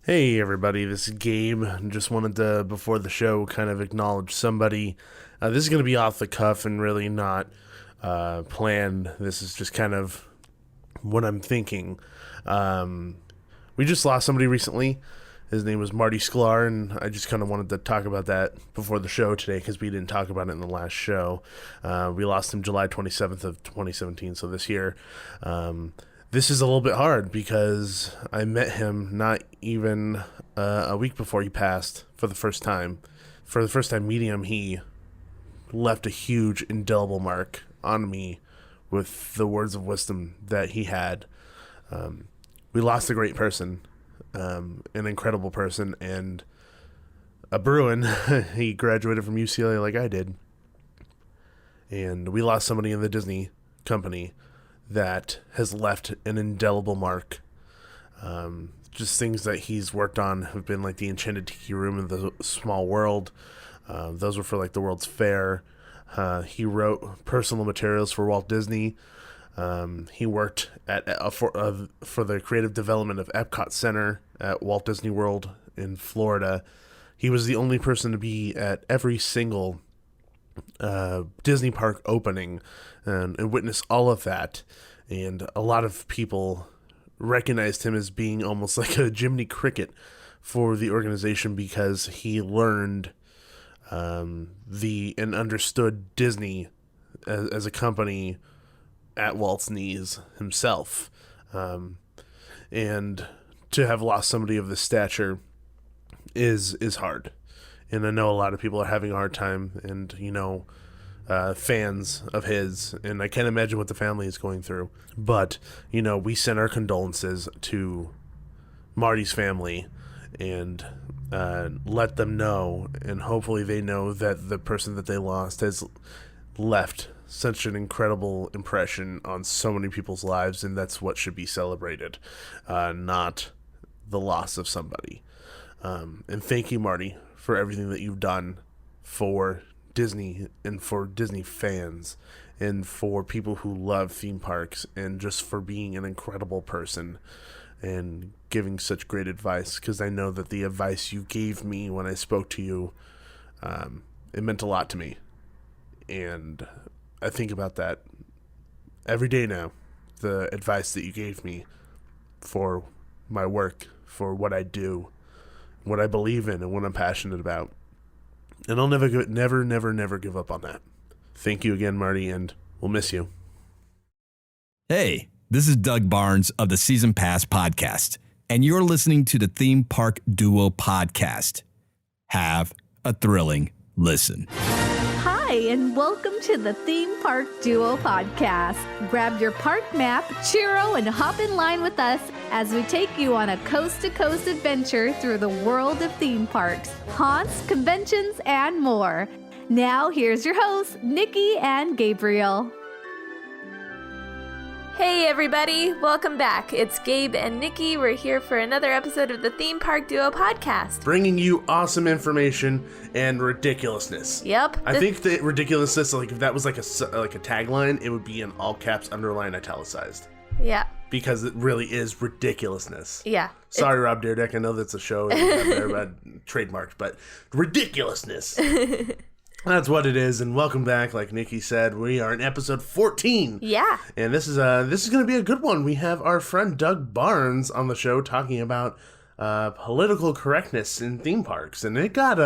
Hey everybody, this is Gabe. Just wanted to, before the show, kind of acknowledge somebody. This is going to be off the cuff and really not planned. This is just kind of what I'm thinking. We just lost somebody recently. His name was Marty Sklar, and I just kind of wanted to talk about that before the show today because we didn't talk about it in the last show. We lost him July 27th of 2017, so this year. This is a little bit hard because I met him not even a week before he passed for the first time. For the first time meeting him, he left a huge indelible mark on me with the words of wisdom that he had. We lost a great person, an incredible person, and a Bruin. He graduated from UCLA like I did. And we lost somebody in the Disney company that has left an indelible mark. Just things that he's worked on have been like the Enchanted Tiki Room and the Small World. Those were for like the World's Fair. He wrote personal materials for Walt Disney. He worked for the creative development of Epcot Center at Walt Disney World in Florida. He was the only person to be at every single Disney park opening and witness all of that, and a lot of people recognized him as being almost like a Jiminy Cricket for the organization because he learned and understood Disney as a company at Walt's knees himself, and to have lost somebody of this stature is hard. And I know a lot of people are having a hard time, and, fans of his, and I can't imagine what the family is going through. But, we send our condolences to Marty's family and let them know, and hopefully they know that the person that they lost has left such an incredible impression on so many people's lives, and that's what should be celebrated, not the loss of somebody. And thank you, Marty, for everything that you've done for Disney and for Disney fans and for people who love theme parks, and just for being an incredible person and giving such great advice, because I know that the advice you gave me when I spoke to you, it meant a lot to me. And I think about that every day now, the advice that you gave me for my work, for what I do, what I believe in, and what I'm passionate about. And I'll never give up on that. Thank you again, Marty, and we'll miss you. Hey, this is Doug Barnes of the Season Pass Podcast, and you're listening to the Theme Park Duo Podcast. Have a thrilling listen. Hi, and welcome to the Theme Park Duo Podcast. Grab your park map, churro, and hop in line with us as we take you on a coast-to-coast adventure through the world of theme parks, haunts, conventions, and more. Now, here's your hosts, Nikki and Gabriel. Hey everybody, welcome back. It's Gabe and Nikki. We're here for another episode of the Theme Park Duo Podcast. Bringing you awesome information and ridiculousness. Yep. I think that ridiculousness, like if that was like a tagline, it would be in all caps, underlined, italicized. Yeah. Because it really is ridiculousness. Yeah. Sorry, Rob Dyrdek. I know that's a show and they're trademarked, but ridiculousness. That's what it is, and welcome back. Like Nikki said, we are in episode 14. Yeah. And this is going to be a good one. We have our friend Doug Barnes on the show talking about political correctness in theme parks, and it got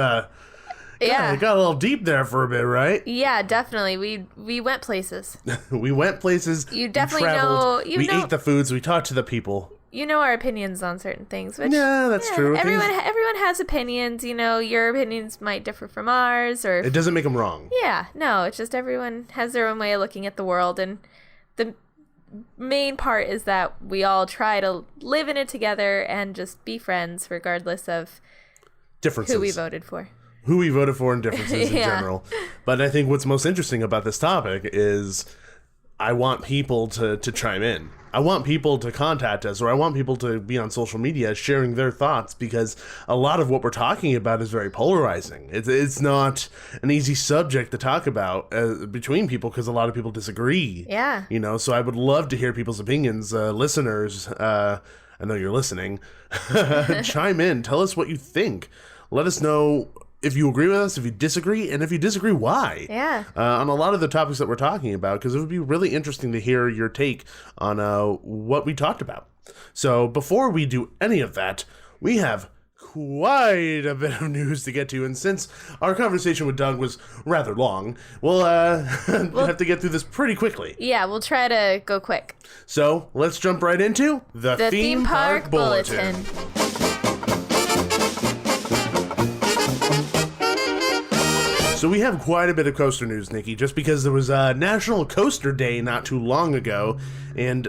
it got a little deep there for a bit, right? Yeah, definitely. We went places. We went places. You definitely we traveled, know. We ate the foods. We talked to the people. You know our opinions on certain things. Which, yeah, that's true. Everyone has opinions. Your opinions might differ from ours, or it doesn't make them wrong. Yeah, no, it's just everyone has their own way of looking at the world, and the main part is that we all try to live in it together and just be friends, regardless of differences, who we voted for. And differences in general. But I think what's most interesting about this topic is I want people to chime in. I want people to contact us, or I want people to be on social media sharing their thoughts, because a lot of what we're talking about is very polarizing. It's not an easy subject to talk about between people, because a lot of people disagree. Yeah. So I would love to hear people's opinions. Listeners, I know you're listening. Chime in. Tell us what you think. Let us know if you agree with us, if you disagree, and if you disagree, why. Yeah. On a lot of the topics that we're talking about, because it would be really interesting to hear your take on what we talked about. So before we do any of that, we have quite a bit of news to get to, and since our conversation with Doug was rather long, we'll have to get through this pretty quickly. Yeah, we'll try to go quick. So let's jump right into the Theme Park Bulletin. So we have quite a bit of coaster news, Nikki, just because there was a National Coaster Day not too long ago, and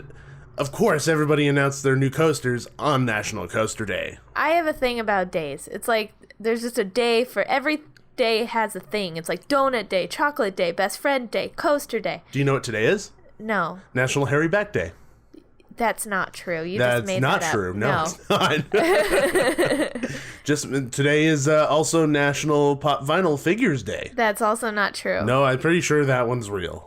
of course, everybody announced their new coasters on National Coaster Day. I have a thing about days. It's like there's just a day for every day has a thing. It's like Donut Day, Chocolate Day, Best Friend Day, Coaster Day. Do you know what today is? No. National Hairy Back Day. That's not true. You That's just made not that true. up. No, it's not. Just today is also National Pop Vinyl Figures Day. That's also not true. No, I'm pretty sure that one's real.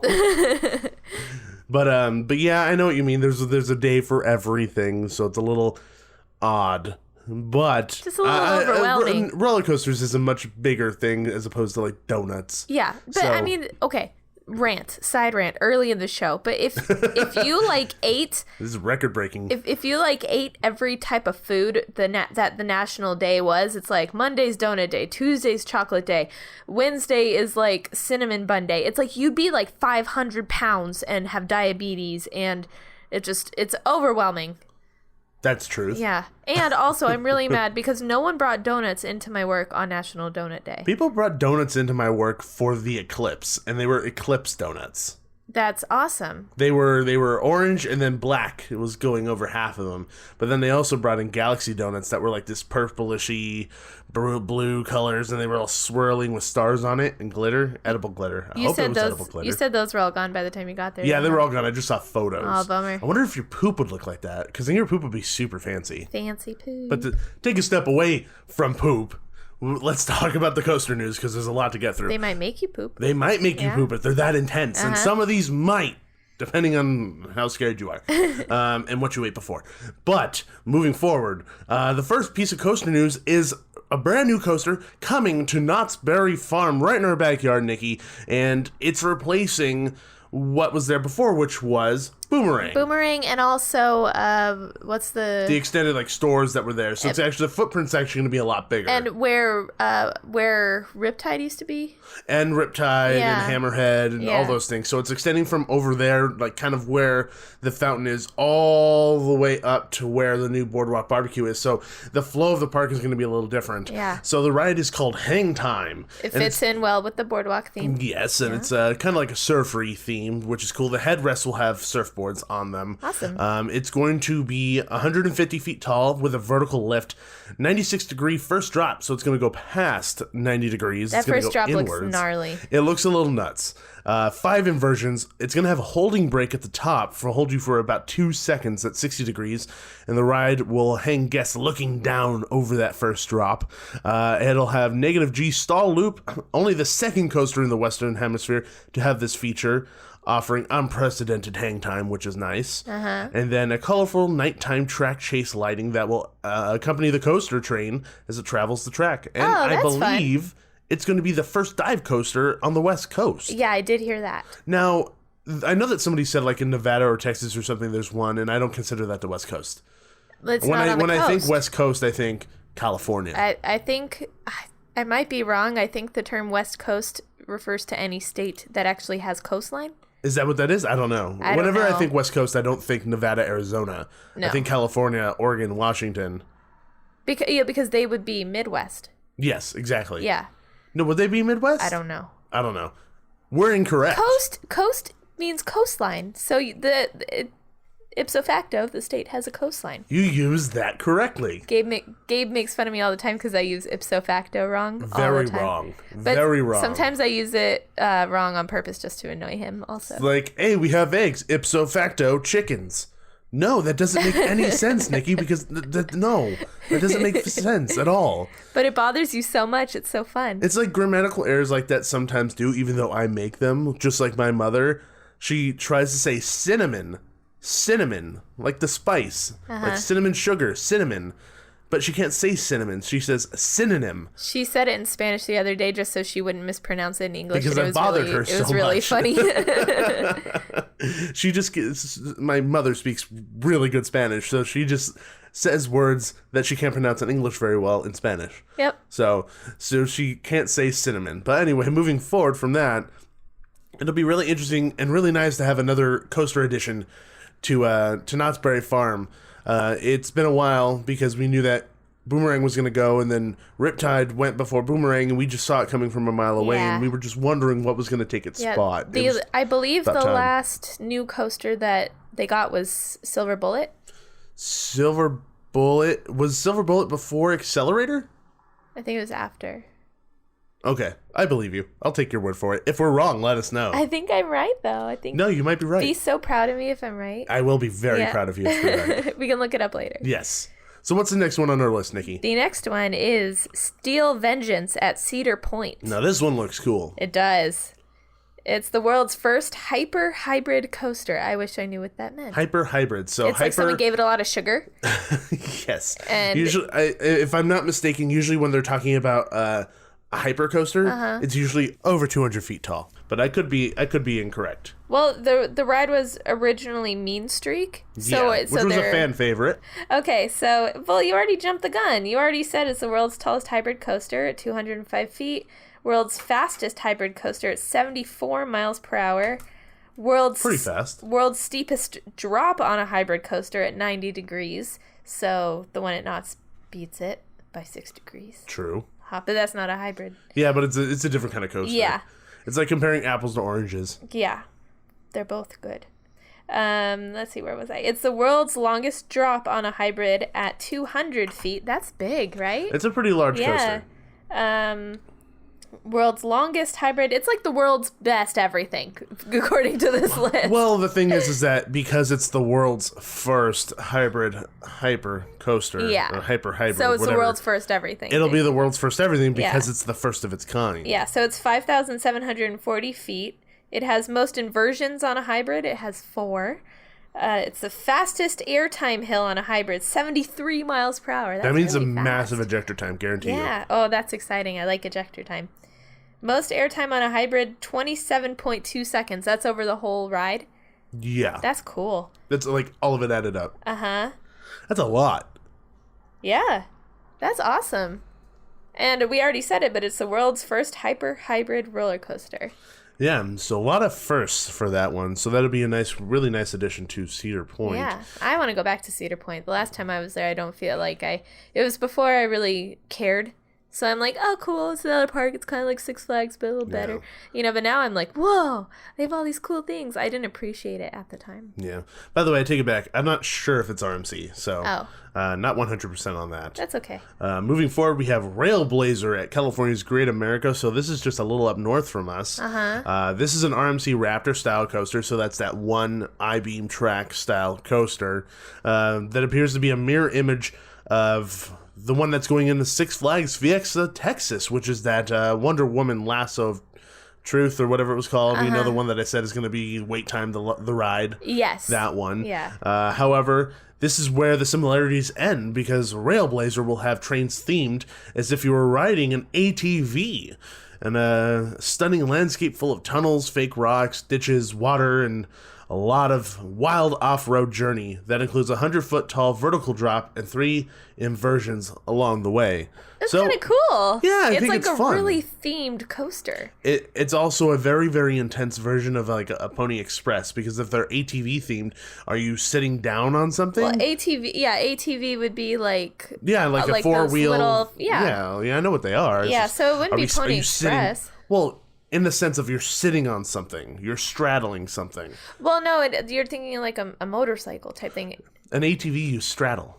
But yeah, I know what you mean. There's a day for everything, so it's a little odd. But just a little overwhelming. Roller coasters is a much bigger thing as opposed to like donuts. Yeah, but I mean, okay. Side rant early in the show, but if you like ate, this is record breaking. If you like ate every type of food that the national day was, it's like Monday's donut day, Tuesday's chocolate day, Wednesday is like cinnamon bun day. It's like you'd be like 500 pounds and have diabetes, and it's overwhelming. That's truth. Yeah. And also, I'm really mad because no one brought donuts into my work on National Donut Day. People brought donuts into my work for the eclipse, and they were eclipse donuts. That's awesome. They were orange and then black. It was going over half of them. But then they also brought in galaxy donuts that were like this purplishy blue colors, and they were all swirling with stars on it and glitter, edible glitter. I hope it was edible glitter. You said those were all gone by the time you got there. Yeah, they were all gone. I just saw photos. Oh, bummer. I wonder if your poop would look like that, because then your poop would be super fancy. Fancy poop. But to take a step away from poop, let's talk about the coaster news, because there's a lot to get through. They might make you poop. They might make you poop if they're that intense. And some of these might, depending on how scared you are and what you ate before. But moving forward, the first piece of coaster news is a brand new coaster coming to Knott's Berry Farm right in our backyard, Nikki. And it's replacing what was there before, which was Boomerang, and also what's the extended like stores that were there. So it's actually, the footprint's actually going to be a lot bigger. And where Riptide used to be, and Riptide and Hammerhead and all those things. So it's extending from over there, like kind of where the fountain is, all the way up to where the new Boardwalk Barbecue is. So the flow of the park is going to be a little different. Yeah. So the ride is called Hangtime. It fits in well with the Boardwalk theme. Yes, and it's kind of like a surfery theme, which is cool. The headrests will have surfboards on them. Awesome. It's going to be 150 feet tall with a vertical lift, 96-degree first drop, so it's going to go past 90 degrees. That first drop looks gnarly. It looks a little nuts. 5 inversions. It's going to have a holding brake at the top for hold you for about 2 seconds at 60 degrees, and the ride will hang guests looking down over that first drop. It'll have negative G stall loop, only the second coaster in the Western Hemisphere to have this feature, offering unprecedented hang time, which is nice. And then a colorful nighttime track chase lighting that will accompany the coaster train as it travels the track. And I believe it's going to be the first dive coaster on the West Coast. Yeah, I did hear that. Now, I know that somebody said like in Nevada or Texas or something there's one, and I don't consider that the West Coast. It's not on the coast. I think West Coast, I think California. I think, I might be wrong. I think the term West Coast refers to any state that actually has coastline. Is that what that is? I don't know. Whenever I think West Coast, I don't think Nevada, Arizona. No. I think California, Oregon, Washington. Because they would be Midwest. Yes, exactly. Yeah. No, would they be Midwest? I don't know. We're incorrect. Coast means coastline. So ipso facto, the state has a coastline. You used that correctly. Gabe makes fun of me all the time because I use ipso facto wrong all the time. Wrong. But very wrong. Sometimes I use it wrong on purpose just to annoy him also. Like, hey, we have eggs. Ipso facto, chickens. No, that doesn't make any sense, Nikki, because that doesn't make sense at all. But it bothers you so much. It's so fun. It's like grammatical errors like that sometimes do, even though I make them. Just like my mother, she tries to say cinnamon cinnamon, like the spice, like cinnamon sugar, cinnamon. But she can't say cinnamon. She says synonym. She said it in Spanish the other day just so she wouldn't mispronounce it in English. Because it bothered her so much. It was really funny. She just gets, my mother speaks really good Spanish, so she just says words that she can't pronounce in English very well in Spanish. Yep. So she can't say cinnamon. But anyway, moving forward from that, it'll be really interesting and really nice to have another coaster addition to Knott's Berry Farm. It's been a while because we knew that Boomerang was going to go, and then Riptide went before Boomerang, and we just saw it coming from a mile away, and we were just wondering what was going to take its spot. I believe the last new coaster that they got was Silver Bullet. Silver Bullet? Was Silver Bullet before Accelerator? I think it was after. Okay, I believe you. I'll take your word for it. If we're wrong, let us know. I think I'm right, though. No, you might be right. Be so proud of me if I'm right. I will be very proud of you if you're right. We can look it up later. Yes. So what's the next one on our list, Nikki? The next one is Steel Vengeance at Cedar Point. Now, this one looks cool. It does. It's the world's first hyper hybrid coaster. I wish I knew what that meant. Hyper hybrid. So it's like someone gave it a lot of sugar. Yes. And usually, if I'm not mistaken, usually when they're talking about a hyper coaster, it's usually over 200 feet tall. But I could be incorrect. Well, the ride was originally Mean Streak, which was a fan favorite. Okay, so you already jumped the gun. You already said it's the world's tallest hybrid coaster at 205 feet. World's fastest hybrid coaster at 74 miles per hour. Pretty fast. World's steepest drop on a hybrid coaster at 90 degrees. So the one at Knott's beats it by 6 degrees. True. But that's not a hybrid. Yeah, but it's a different kind of coaster. Yeah. It's like comparing apples to oranges. Yeah. They're both good. Let's see, where was I? It's the world's longest drop on a hybrid at 200 feet. That's big, right? It's a pretty large coaster. World's longest hybrid. It's like the world's best everything, according to this list. Well, the thing is that because it's the world's first hybrid hyper coaster, or hyper hybrid, so it's whatever, the world's first everything. It'll be the world's first everything because it's the first of its kind. Yeah, so it's 5,740 feet. It has most inversions on a hybrid. It has 4. It's the fastest airtime hill on a hybrid, 73 miles per hour. That means really a massive ejector time, guarantee you. Yeah. Oh, that's exciting. I like ejector time. Most airtime on a hybrid, 27.2 seconds. That's over the whole ride. Yeah. That's cool. That's like all of it added up. Uh-huh. That's a lot. Yeah. That's awesome. And we already said it, but it's the world's first hyper hybrid roller coaster. Yeah, so a lot of firsts for that one. So that'll be a really nice addition to Cedar Point. Yeah, I want to go back to Cedar Point. The last time I was there, I don't feel like it was before I really cared. So I'm like, oh, cool, it's another park. It's kind of like Six Flags, but a little better. But now I'm like, whoa, they have all these cool things. I didn't appreciate it at the time. Yeah. By the way, I take it back. I'm not sure if it's RMC, so not 100% on that. That's okay. Moving forward, we have RailBlazer at California's Great America. So this is just a little up north from us. This is an RMC Raptor style coaster. So that's that one I-beam track style coaster that appears to be a mirror image of the one that's going into Six Flags Fiesta, Texas, which is that Wonder Woman Lasso of Truth or whatever it was called. You know, the one that I said is going to be wait time, the ride. Yes. That one. Yeah. However, this is where the similarities end because RailBlazer will have trains themed as if you were riding an ATV. And a stunning landscape full of tunnels, fake rocks, ditches, water, and a lot of wild off-road journey that includes a 100-foot tall vertical drop and 3 inversions along the way. That's kind of cool. Yeah, I think like it's a fun. really themed coaster. It's also a very, very intense version of like a Pony Express because if they're ATV themed, are you sitting down on something? Well, ATV would be like like a 4-wheel. Yeah, I know what they are. Yeah, so it wouldn't be Pony Express. Well, in the sense of you're sitting on something, you're straddling something. Well, no, you're thinking like a motorcycle type thing. An ATV you straddle.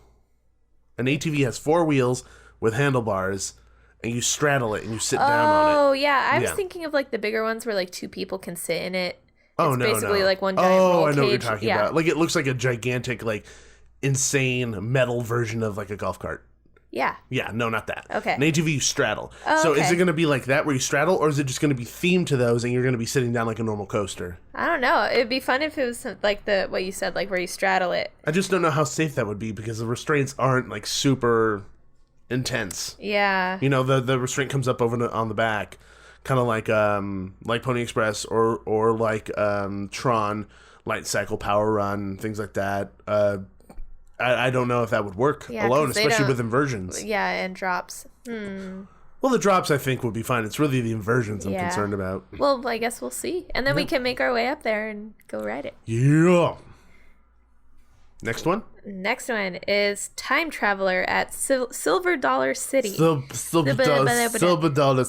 An ATV has 4 wheels with handlebars, and you straddle it and you sit down on it. Oh, yeah. I was thinking of like the bigger ones where like 2 people can sit in it. It's basically no. like one giant roll I know cage. what you're talking about. Like it looks like a gigantic, like insane metal version of like a golf cart. Yeah. Yeah, no, not that. Okay. An ATV you straddle. Oh, so okay. is it going to be like that where you straddle, or is it just going to be themed to those and you're going to be sitting down like a normal coaster? I don't know. It'd be fun if it was like what you said, like where you straddle it. I just don't know how safe that would be because the restraints aren't like super intense. Yeah. You know, the restraint comes up on the back, kind of like Pony Express or like Tron, Light Cycle Power Run, things like that. I don't know if that would work alone, especially with inversions. Yeah, and drops. Well, the drops I think would be fine. It's really the inversions I'm concerned about. Well, I guess we'll see. And then we can make our way up there and go ride it. Yeah. Next one? Next one is Time Traveler at Silver Dollar City. Silver Dollar City. Silver Dollar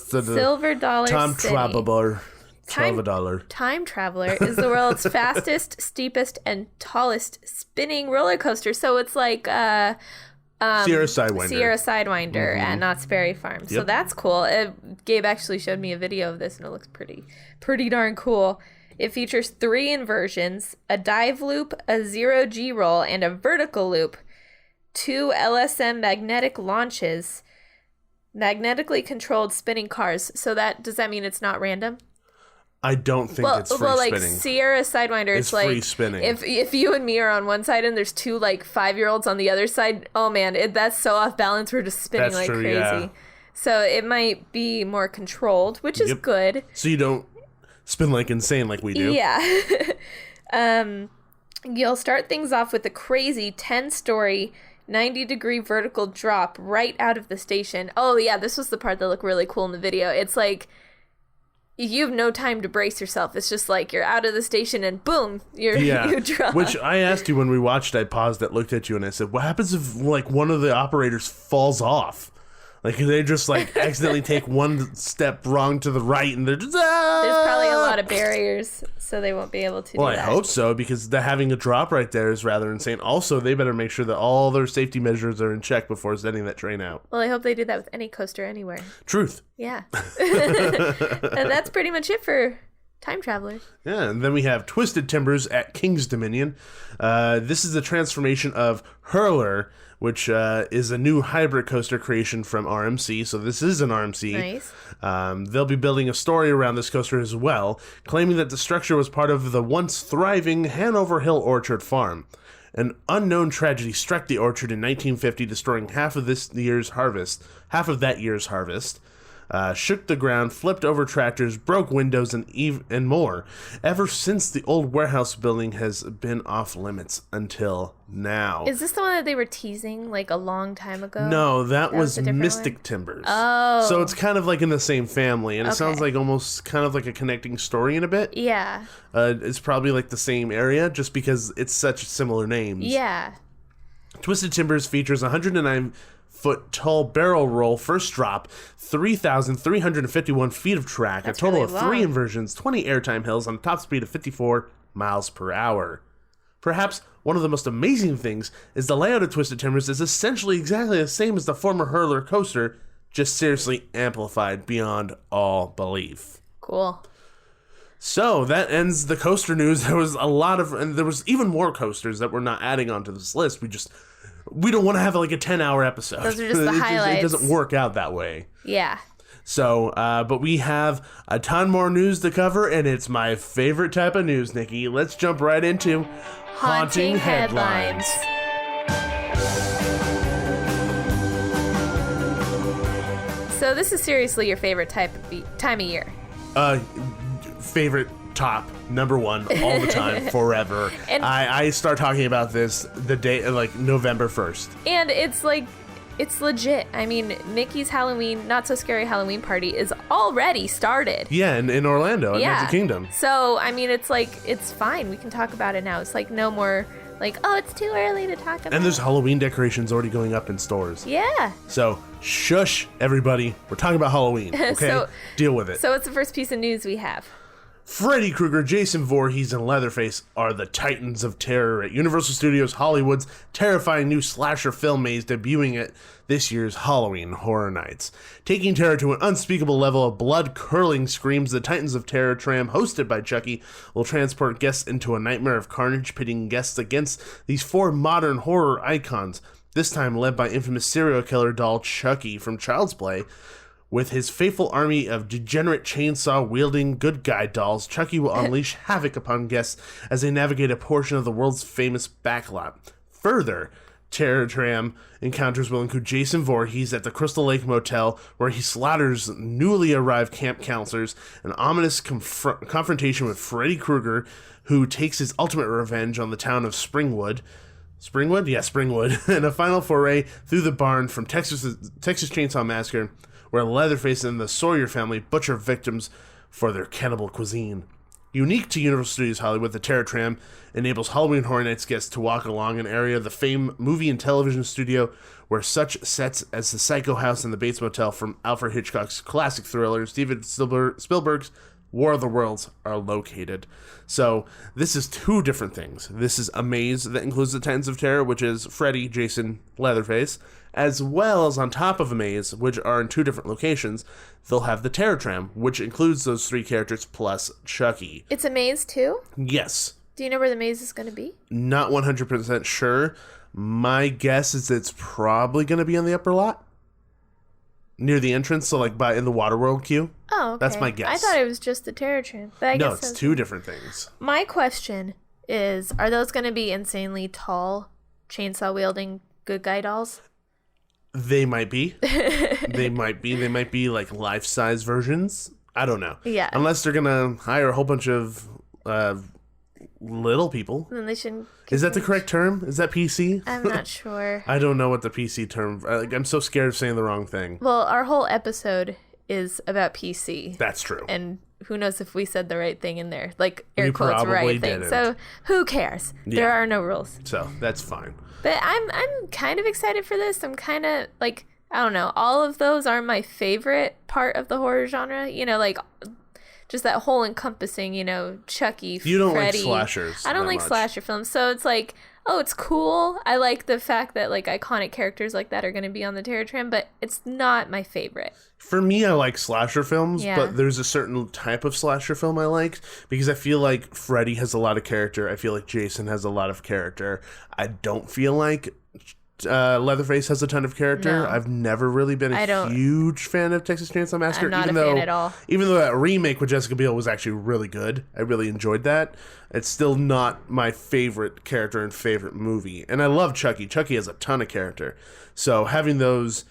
Time City. Traveler. $12. Time Traveler is the world's fastest, steepest, and tallest spinning roller coaster. So it's like Sierra Sidewinder at Knott's Berry Farm. So that's cool. Gabe actually showed me a video of this, and it looks pretty darn cool. It features 3 inversions, a dive loop, a zero-G roll, and a vertical loop, 2 LSM magnetic launches, magnetically controlled spinning cars. So does that mean it's not random? I don't think it's free like spinning. Sierra Sidewinder, it's like free spinning. If you and me are on one side and there's 2 like 5-year-olds on the other side, oh man, that's so off balance. We're just spinning like crazy. Yeah. So it might be more controlled, which is good. So you don't spin like insane like we do. Yeah. You'll start things off with a crazy 10-story 90-degree vertical drop right out of the station. Oh yeah, this was the part that looked really cool in the video. It's like you have no time to brace yourself. It's just like you're out of the station and boom, you drop. Which I asked you when we watched. I paused it, looked at you, and I said, "What happens if like one of the operators falls off? Like they just like accidentally take one step wrong to the right, and they're just There's probably a lot of barriers, so they won't be able to. Well, do that. I hope so because having a drop right there is rather insane. Also, they better make sure that all their safety measures are in check before sending that train out. Well, I hope they do that with any coaster anywhere. Truth. Yeah. And that's pretty much it for Time Traveler. Yeah, and then we have Twisted Timbers at King's Dominion. This is a transformation of Hurler, which is a new hybrid coaster creation from RMC. So this is an RMC. Nice. They'll be building a story around this coaster as well, claiming that the structure was part of the once thriving Hanover Hill Orchard Farm. An unknown tragedy struck the orchard in 1950, destroying half of that year's harvest. Shook the ground, flipped over tractors, broke windows, and more. Ever since, the old warehouse building has been off limits until now. Is this the one that they were teasing like a long time ago? No, that was a different Mystic one? Timbers. Oh. So it's kind of like in the same family, and it sounds like almost kind of like a connecting story in a bit. Yeah. It's probably like the same area, just because it's such similar names. Yeah. Twisted Timbers features 109-foot tall barrel roll first drop, 3,351 feet of track, That's a total really of 3 long. inversions, 20 airtime hills on a top speed of 54 miles per hour. Perhaps one of the most amazing things is the layout of Twisted Timbers is essentially exactly the same as the former Hurler coaster, just seriously amplified beyond all belief. Cool. So that ends the coaster news. There was and there was even more coasters that we're not adding onto this list. We don't want to have like a 10-hour episode. Those are just the highlights. It doesn't work out that way. Yeah. So, but we have a ton more news to cover, and it's my favorite type of news, Nikki. Let's jump right into Haunting Headlines. So this is seriously your favorite time of year. Favorite top number one all the time forever. And I start talking about this the day like November 1st. And it's like it's legit. I mean, Mickey's Halloween Not So Scary Halloween Party is already started. Yeah, in Orlando at Magic Kingdom. So I mean, it's like it's fine. We can talk about it now. It's like no more like, oh, it's too early to talk about. And there's Halloween decorations already going up in stores. Yeah. So shush, everybody. We're talking about Halloween. Okay, deal with it. So what's the first piece of news we have? Freddy Krueger, Jason Voorhees, and Leatherface are the titans of terror at Universal Studios Hollywood's terrifying new slasher film maze debuting at this year's Halloween Horror Nights. Taking terror to an unspeakable level of blood-curdling screams, the Titans of Terror Tram, hosted by Chucky, will transport guests into a nightmare of carnage, pitting guests against these 4 modern horror icons. this time led by infamous serial killer doll Chucky from Child's Play. With his faithful army of degenerate chainsaw-wielding good guy dolls, Chucky will unleash havoc upon guests as they navigate a portion of the world's famous backlot. Further, Terror Tram encounters will include Jason Voorhees at the Crystal Lake Motel, where he slaughters newly arrived camp counselors, an ominous confrontation with Freddy Krueger, who takes his ultimate revenge on the town of Springwood. Springwood? Yeah, Springwood. And a final foray through the barn from Texas Chainsaw Massacre, where Leatherface and the Sawyer family butcher victims for their cannibal cuisine. Unique to Universal Studios Hollywood, the Terror Tram enables Halloween Horror Nights guests to walk along an area of the famed movie and television studio where such sets as the Psycho House and the Bates Motel from Alfred Hitchcock's classic thriller, Steven Spielberg's War of the Worlds, are located. So this is two different things. This is a maze that includes the Titans of Terror, which is Freddy, Jason, Leatherface, as well as on top of a maze, which are in two different locations, they'll have the Terror Tram, which includes those three characters plus Chucky. It's a maze too? Yes. Do you know where the maze is going to be? Not 100% sure. My guess is it's probably going to be on the upper lot. Near the entrance, so like in the Waterworld queue. Oh, okay. That's my guess. I thought it was just the Terror Tram. But I no, guess it's two different things. My question is, are those going to be insanely tall, chainsaw-wielding good guy dolls? They might be. They might be. They might be like life-size versions. I don't know. Yeah. Unless they're going to hire a whole bunch of little people. Then they shouldn't. Is that the correct term? Is that PC? I'm not sure. I don't know what the PC term... I'm so scared of saying the wrong thing. Well, our whole episode is about PC. That's true. And who knows if we said the right thing in there. Like, air We quotes, probably right thing. didn't. So, who cares? Yeah. There are no rules. So, that's fine. But I'm kind of excited for this. I'm kind of, like, I don't know. All of those are my favorite part of the horror genre. You know, like... just that whole encompassing, you know, Chucky, You don't Freddy. like slashers. I don't that like much. slasher films. So it's like, oh, it's cool. I like the fact that like iconic characters like that are going to be on the Terror Tram, but it's not my favorite. For me, I like slasher films, Yeah. but there's a certain type of slasher film I like because I feel like Freddy has a lot of character. I feel like Jason has a lot of character. I don't feel like Leatherface has a ton of character. No. I've never really been a huge fan of Texas Chainsaw Massacre. I'm not even a fan though, at all. Even though that remake with Jessica Biel was actually really good. I really enjoyed that. It's still not my favorite character and favorite movie. And I love Chucky. Chucky has a ton of character. So having those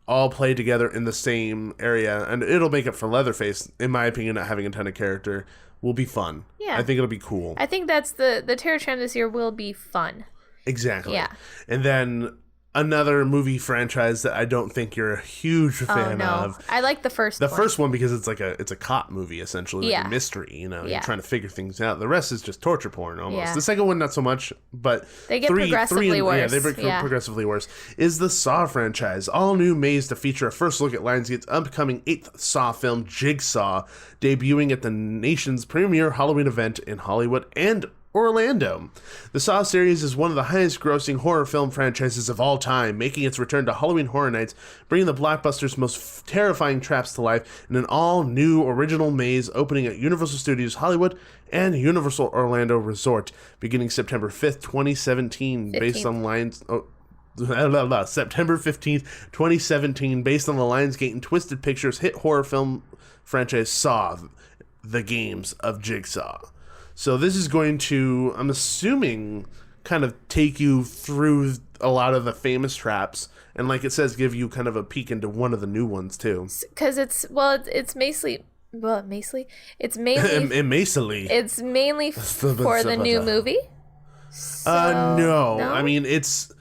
all play together in the same area, and it'll make up for Leatherface, in my opinion, not having a ton of character, will be fun. Yeah. I think it'll be cool. I think that's the Terror Tram this year will be fun. Exactly. Yeah. And then another movie franchise that I don't think you're a huge fan of. I like the first one. The first one because it's a cop movie essentially, like a mystery, you know, you're trying to figure things out. The rest is just torture porn almost. Yeah. The second one not so much, but they get progressively worse. Yeah, they get progressively worse. Is the Saw franchise. All new maze to feature a first look at Lionsgate's upcoming 8th Saw film, Jigsaw, debuting at the nation's premier Halloween event in Hollywood and Orlando. The Saw series is one of the highest grossing horror film franchises of all time, making its return to Halloween Horror Nights, bringing the blockbuster's most terrifying traps to life in an all-new original maze opening at Universal Studios Hollywood and Universal Orlando Resort, beginning September 5th, 2017, based on September 15th, 2017, based on the Lionsgate and Twisted Pictures hit horror film franchise Saw, The Games of Jigsaw. So this is going to, I'm assuming, kind of take you through a lot of the famous traps, and like it says, give you kind of a peek into one of the new ones too. Because it's mainly it's mainly for the new movie. No, I mean it's.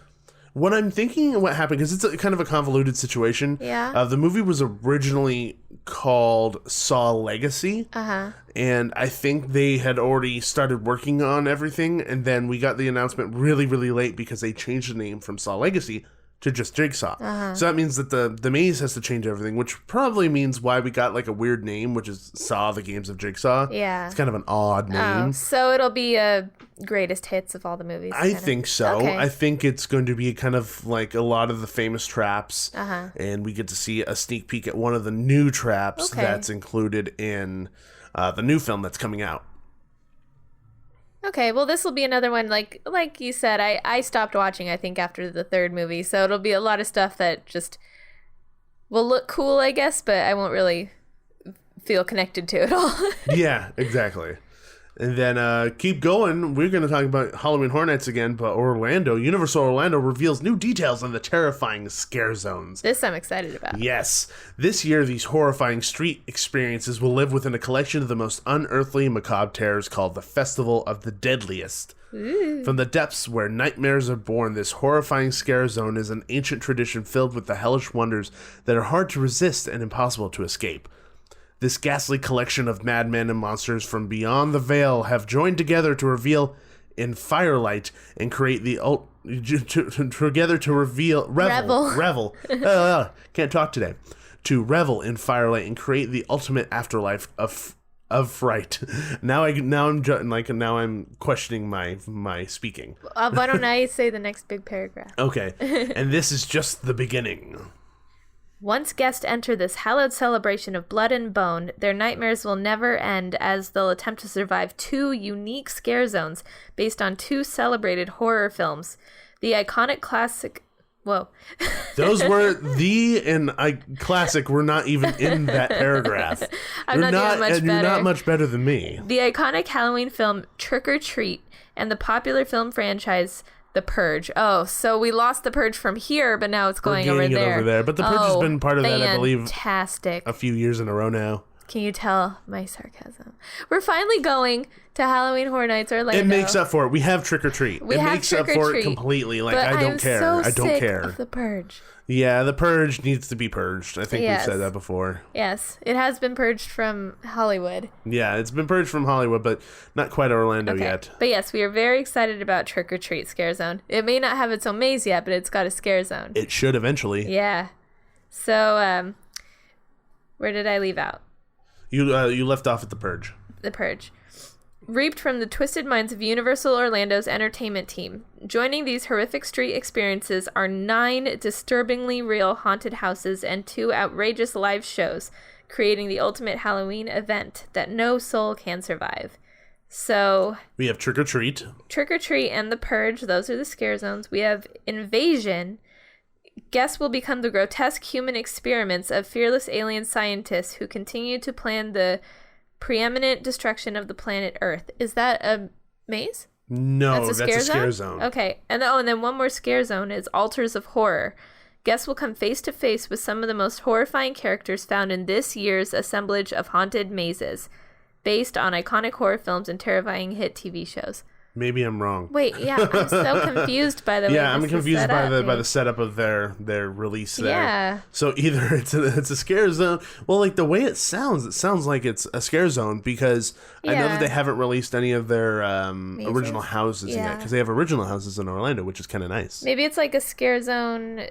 What I'm thinking, what happened, because it's kind of a convoluted situation. Yeah. The movie was originally called Saw Legacy. Uh-huh. And I think they had already started working on everything. And then we got the announcement really, really late because they changed the name from Saw Legacy to just Jigsaw. Uh-huh. So that means that the maze has to change everything, which probably means why we got like a weird name, which is Saw, The Games of Jigsaw. Yeah. It's kind of an odd name. Oh, so it'll be a greatest hits of all the movies. I think so. Okay. I think it's going to be kind of like a lot of the famous traps. Uh-huh. And we get to see a sneak peek at one of the new traps that's included in the new film that's coming out. Okay, well, this will be another one. Like you said, I stopped watching, I think, after the third movie. So it'll be a lot of stuff that just will look cool, I guess, but I won't really feel connected to it all. Yeah, exactly. And then keep going. We're going to talk about Halloween Horror Nights again, but Universal Orlando reveals new details on the terrifying scare zones. This I'm excited about. Yes. This year, these horrifying street experiences will live within a collection of the most unearthly macabre terrors called the Festival of the Deadliest. Ooh. From the depths where nightmares are born, this horrifying scare zone is an ancient tradition filled with the hellish wonders that are hard to resist and impossible to escape. This ghastly collection of madmen and monsters from beyond the veil have joined together to reveal in firelight and create the together to revel. Can't talk today. To revel in firelight and create the ultimate afterlife of fright. Now I'm questioning my speaking. Why don't I say the next big paragraph? Okay, and this is just the beginning. Once guests enter this hallowed celebration of blood and bone, their nightmares will never end as they'll attempt to survive 2 unique scare zones based on 2 celebrated horror films. The iconic classic... Whoa. Those were classic were not even in that paragraph. I'm not doing much better. You're not much better than me. The iconic Halloween film Trick or Treat and the popular film franchise... The Purge. Oh, so we lost The Purge from here, but now it's going over there. But The Purge has been part of that, I believe, fantastic. A few years in a row now. Can you tell my sarcasm? We're finally going to Halloween Horror Nights Orlando. It makes up for it. We have Trick or Treat. It makes up for it completely. Like, I don't care. I don't care. Of The Purge. Yeah, The Purge needs to be purged. I think we've said that before. Yes, it has been purged from Hollywood. Yeah, it's been purged from Hollywood, but not quite Orlando yet. But yes, we are very excited about Trick or Treat Scare Zone. It may not have its own maze yet, but it's got a scare zone. It should eventually. Yeah. So, where did I leave out? You left off at The Purge. The Purge. Reaped from the twisted minds of Universal Orlando's entertainment team. Joining these horrific street experiences are 9 disturbingly real haunted houses and 2 outrageous live shows, creating the ultimate Halloween event that no soul can survive. So... we have Trick or Treat. Trick or Treat and The Purge, those are the scare zones. We have Invasion. Guests will become the grotesque human experiments of fearless alien scientists who continue to plan the preeminent destruction of the planet Earth. Is that a maze? No, that's a scare zone. Okay. And then one more scare zone is Altars of Horror. Guests will come face to face with some of the most horrifying characters found in this year's assemblage of haunted mazes, based on iconic horror films and terrifying hit TV shows. Maybe I'm wrong. Wait, yeah, I'm so confused by the way. Yeah, I'm confused by the setup of their release there. Yeah. So either it's a scare zone. Well, like the way it sounds like it's a scare zone because I know that they haven't released any of their original houses yet because they have original houses in Orlando, which is kind of nice. Maybe it's like a scare zone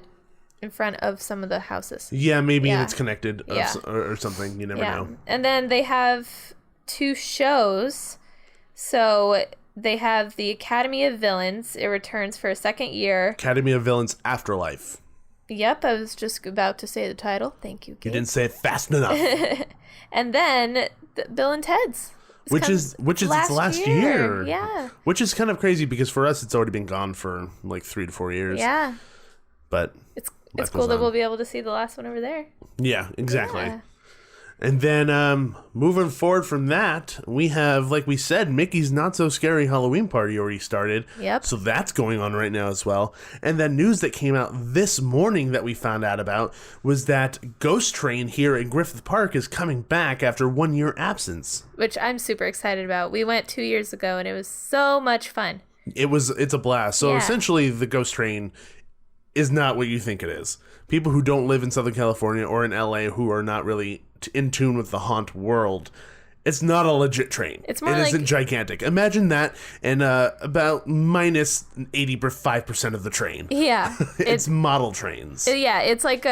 in front of some of the houses. Yeah, maybe it's connected or something. You never know. And then they have 2 shows. So they have the Academy of Villains. It returns for a second year. Academy of Villains Afterlife. Yep, I was just about to say the title. Thank you, Kate. You didn't say it fast enough. And then Bill and Ted's. Which is its last year. Yeah. Which is kind of crazy because for us it's already been gone for like 3 to 4 years. Yeah. But it's cool that we'll be able to see the last one over there. Yeah, exactly. Yeah. And then moving forward from that, we have, like we said, Mickey's Not So Scary Halloween Party already started. Yep. So that's going on right now as well. And then news that came out this morning that we found out about was that Ghost Train here in Griffith Park is coming back after 1 year absence. Which I'm super excited about. We went 2 years ago and it was so much fun. It's a blast. So essentially the Ghost Train is not what you think it is. People who don't live in Southern California or in LA who are not really in tune with the haunt world, it's not a legit train. It isn't gigantic. Imagine that and about minus 85% of the train. Yeah. It's model trains. Yeah, it's like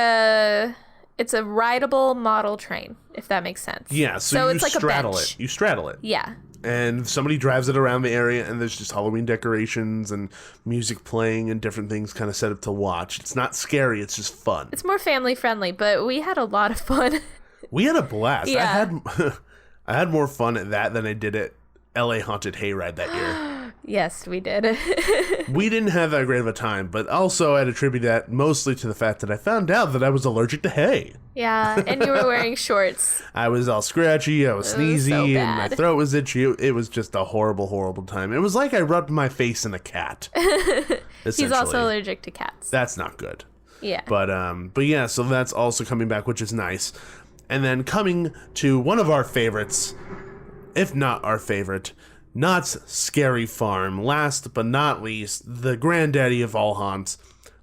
it's a rideable model train, if that makes sense. Yeah, so you it's like straddle a bench. it. You straddle it. Yeah. And somebody drives it around the area, and there's just Halloween decorations and music playing and different things kind of set up to watch. It's not scary. It's just fun. It's more family friendly, but we had a lot of fun. We had a blast. Yeah. I had more fun at that than I did at LA Haunted Hayride that year. Yes, we did. We didn't have that great of a time, but also I'd attribute that mostly to the fact that I found out that I was allergic to hay. Yeah, and you were wearing shorts. I was all scratchy, I was sneezy, so and my bad. throat was itchy. It was just a horrible, horrible time. It was like I rubbed my face in a cat. He's also allergic to cats. That's not good. Yeah. But yeah, so that's also coming back, which is nice. And then coming to one of our favorites, if not our favorite, Knott's Scary Farm. Last but not least, the granddaddy of all haunts.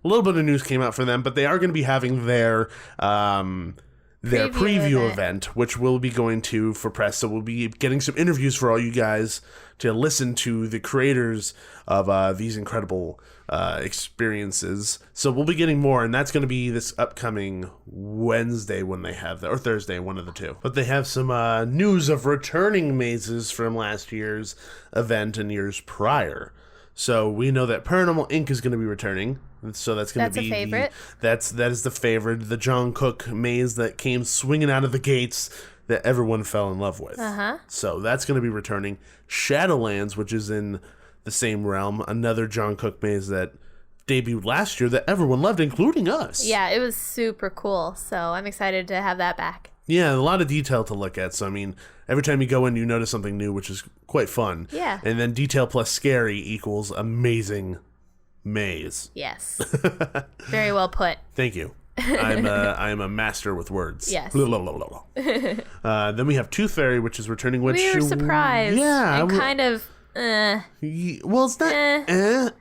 A little bit of news came out for them, but they are going to be having their preview event, which we'll be going to for press. So we'll be getting some interviews for all you guys to listen to the creators of these incredible experiences. So we'll be getting more, and that's going to be this upcoming Wednesday when they have that, or Thursday, one of the two. But they have some news of returning mazes from last year's event and years prior. So we know that Paranormal Inc. is going to be returning. So that's going to be a favorite. That is the favorite. The John Cook maze that came swinging out of the gates that everyone fell in love with. So that's going to be returning. Shadowlands, which is in the same realm, another John Cook maze that debuted last year that everyone loved, including us. Yeah, it was super cool. So I'm excited to have that back. Yeah, a lot of detail to look at. So, I mean, every time you go in, you notice something new, which is quite fun. Yeah. And then detail plus scary equals amazing maze. Yes. Very well put. Thank you. I am a master with words. Yes. Then we have Tooth Fairy, which is returning. Which We were surprised. Yeah. And kind of, Well, it's not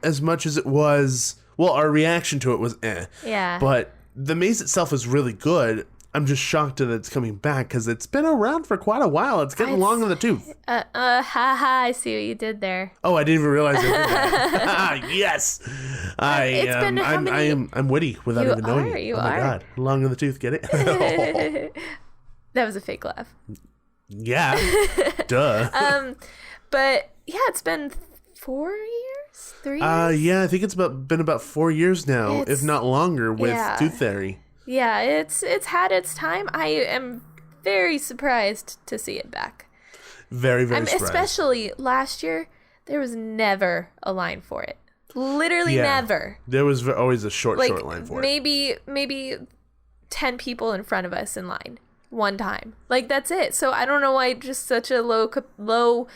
as much as it was. Well, our reaction to it was Yeah. But the maze itself is really good. I'm just shocked that it's coming back because it's been around for quite a while. It's getting long in the tooth. I see what you did there. Oh, I didn't even realize I did that. Yes. I'm witty without even knowing it. You oh my are. God. Long in the tooth, get it? That was a fake laugh. Yeah. Duh. But yeah, it's been 4 years? 3 years? Yeah, I think it's been about 4 years now, if not longer, with Tooth Fairy. Yeah, it's had its time. I am very surprised to see it back. Very, very surprised. Especially last year, there was never a line for it. Literally never. There was always a short line for it. Maybe 10 people in front of us in line one time. Like, that's it. So I don't know why just such a low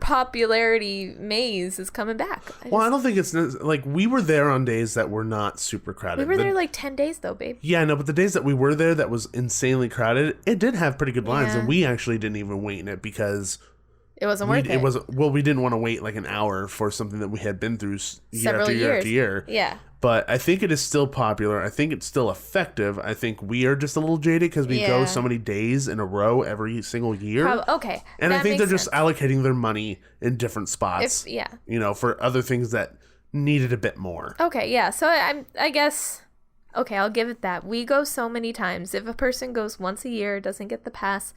popularity maze is coming back. I don't think it's like we were there on days that were not super crowded. We were there like 10 days though, babe. Yeah, no, but the days that we were there that was insanely crowded, it did have pretty good lines, and we actually didn't even wait in it because it wasn't worth it. We didn't want to wait like an hour for something that we had been through Several year after year. Yeah. But I think it is still popular. I think it's still effective. I think we are just a little jaded because we go so many days in a row every single year. Okay. And I think they're just allocating their money in different spots. For other things that needed a bit more. Okay, yeah. So I guess, okay, I'll give it that. We go so many times. If a person goes once a year, doesn't get the pass,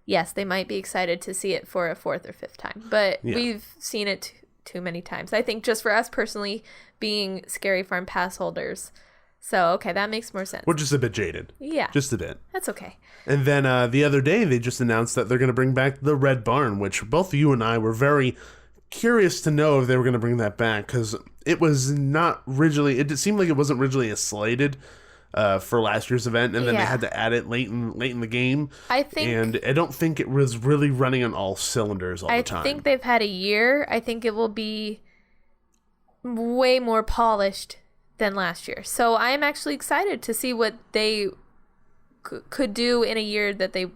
yes, they might be excited to see it for a fourth or fifth time. But we've seen it too many times. I think just for us personally, being Scary Farm pass holders. So, okay, that makes more sense. We're just a bit jaded. Yeah. Just a bit. That's okay. And then the other day, they just announced that they're going to bring back the Red Barn, which both you and I were very curious to know if they were going to bring that back, because it was not originally, it seemed like it wasn't originally slated for last year's event, and then they had to add it late in the game. And I don't think it was really running on all cylinders all the time. I think they've had a year. I think it will be way more polished than last year. So I'm actually excited to see what they could do in a year that they,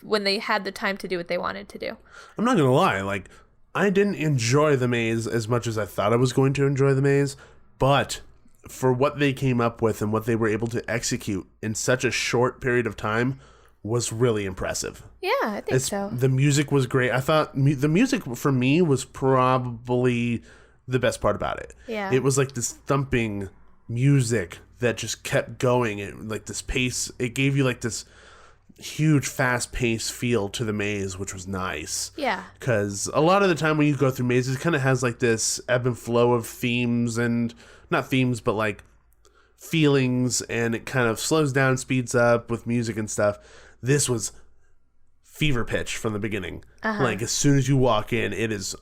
when they had the time to do what they wanted to do. I'm not going to lie. Like, I didn't enjoy the maze as much as I thought I was going to enjoy the maze, but for what they came up with and what they were able to execute in such a short period of time was really impressive. Yeah, I think so. The music was great. I thought the music for me was probably the best part about it. Yeah. It was like this thumping music that just kept going. It, like this pace, it gave you like this huge fast-paced feel to the maze, which was nice. Yeah. Because a lot of the time when you go through mazes, it kind of has like this ebb and flow of themes, and not themes, but like feelings, and it kind of slows down, speeds up with music and stuff. This was fever pitch from the beginning. Like, as soon as you walk in, it is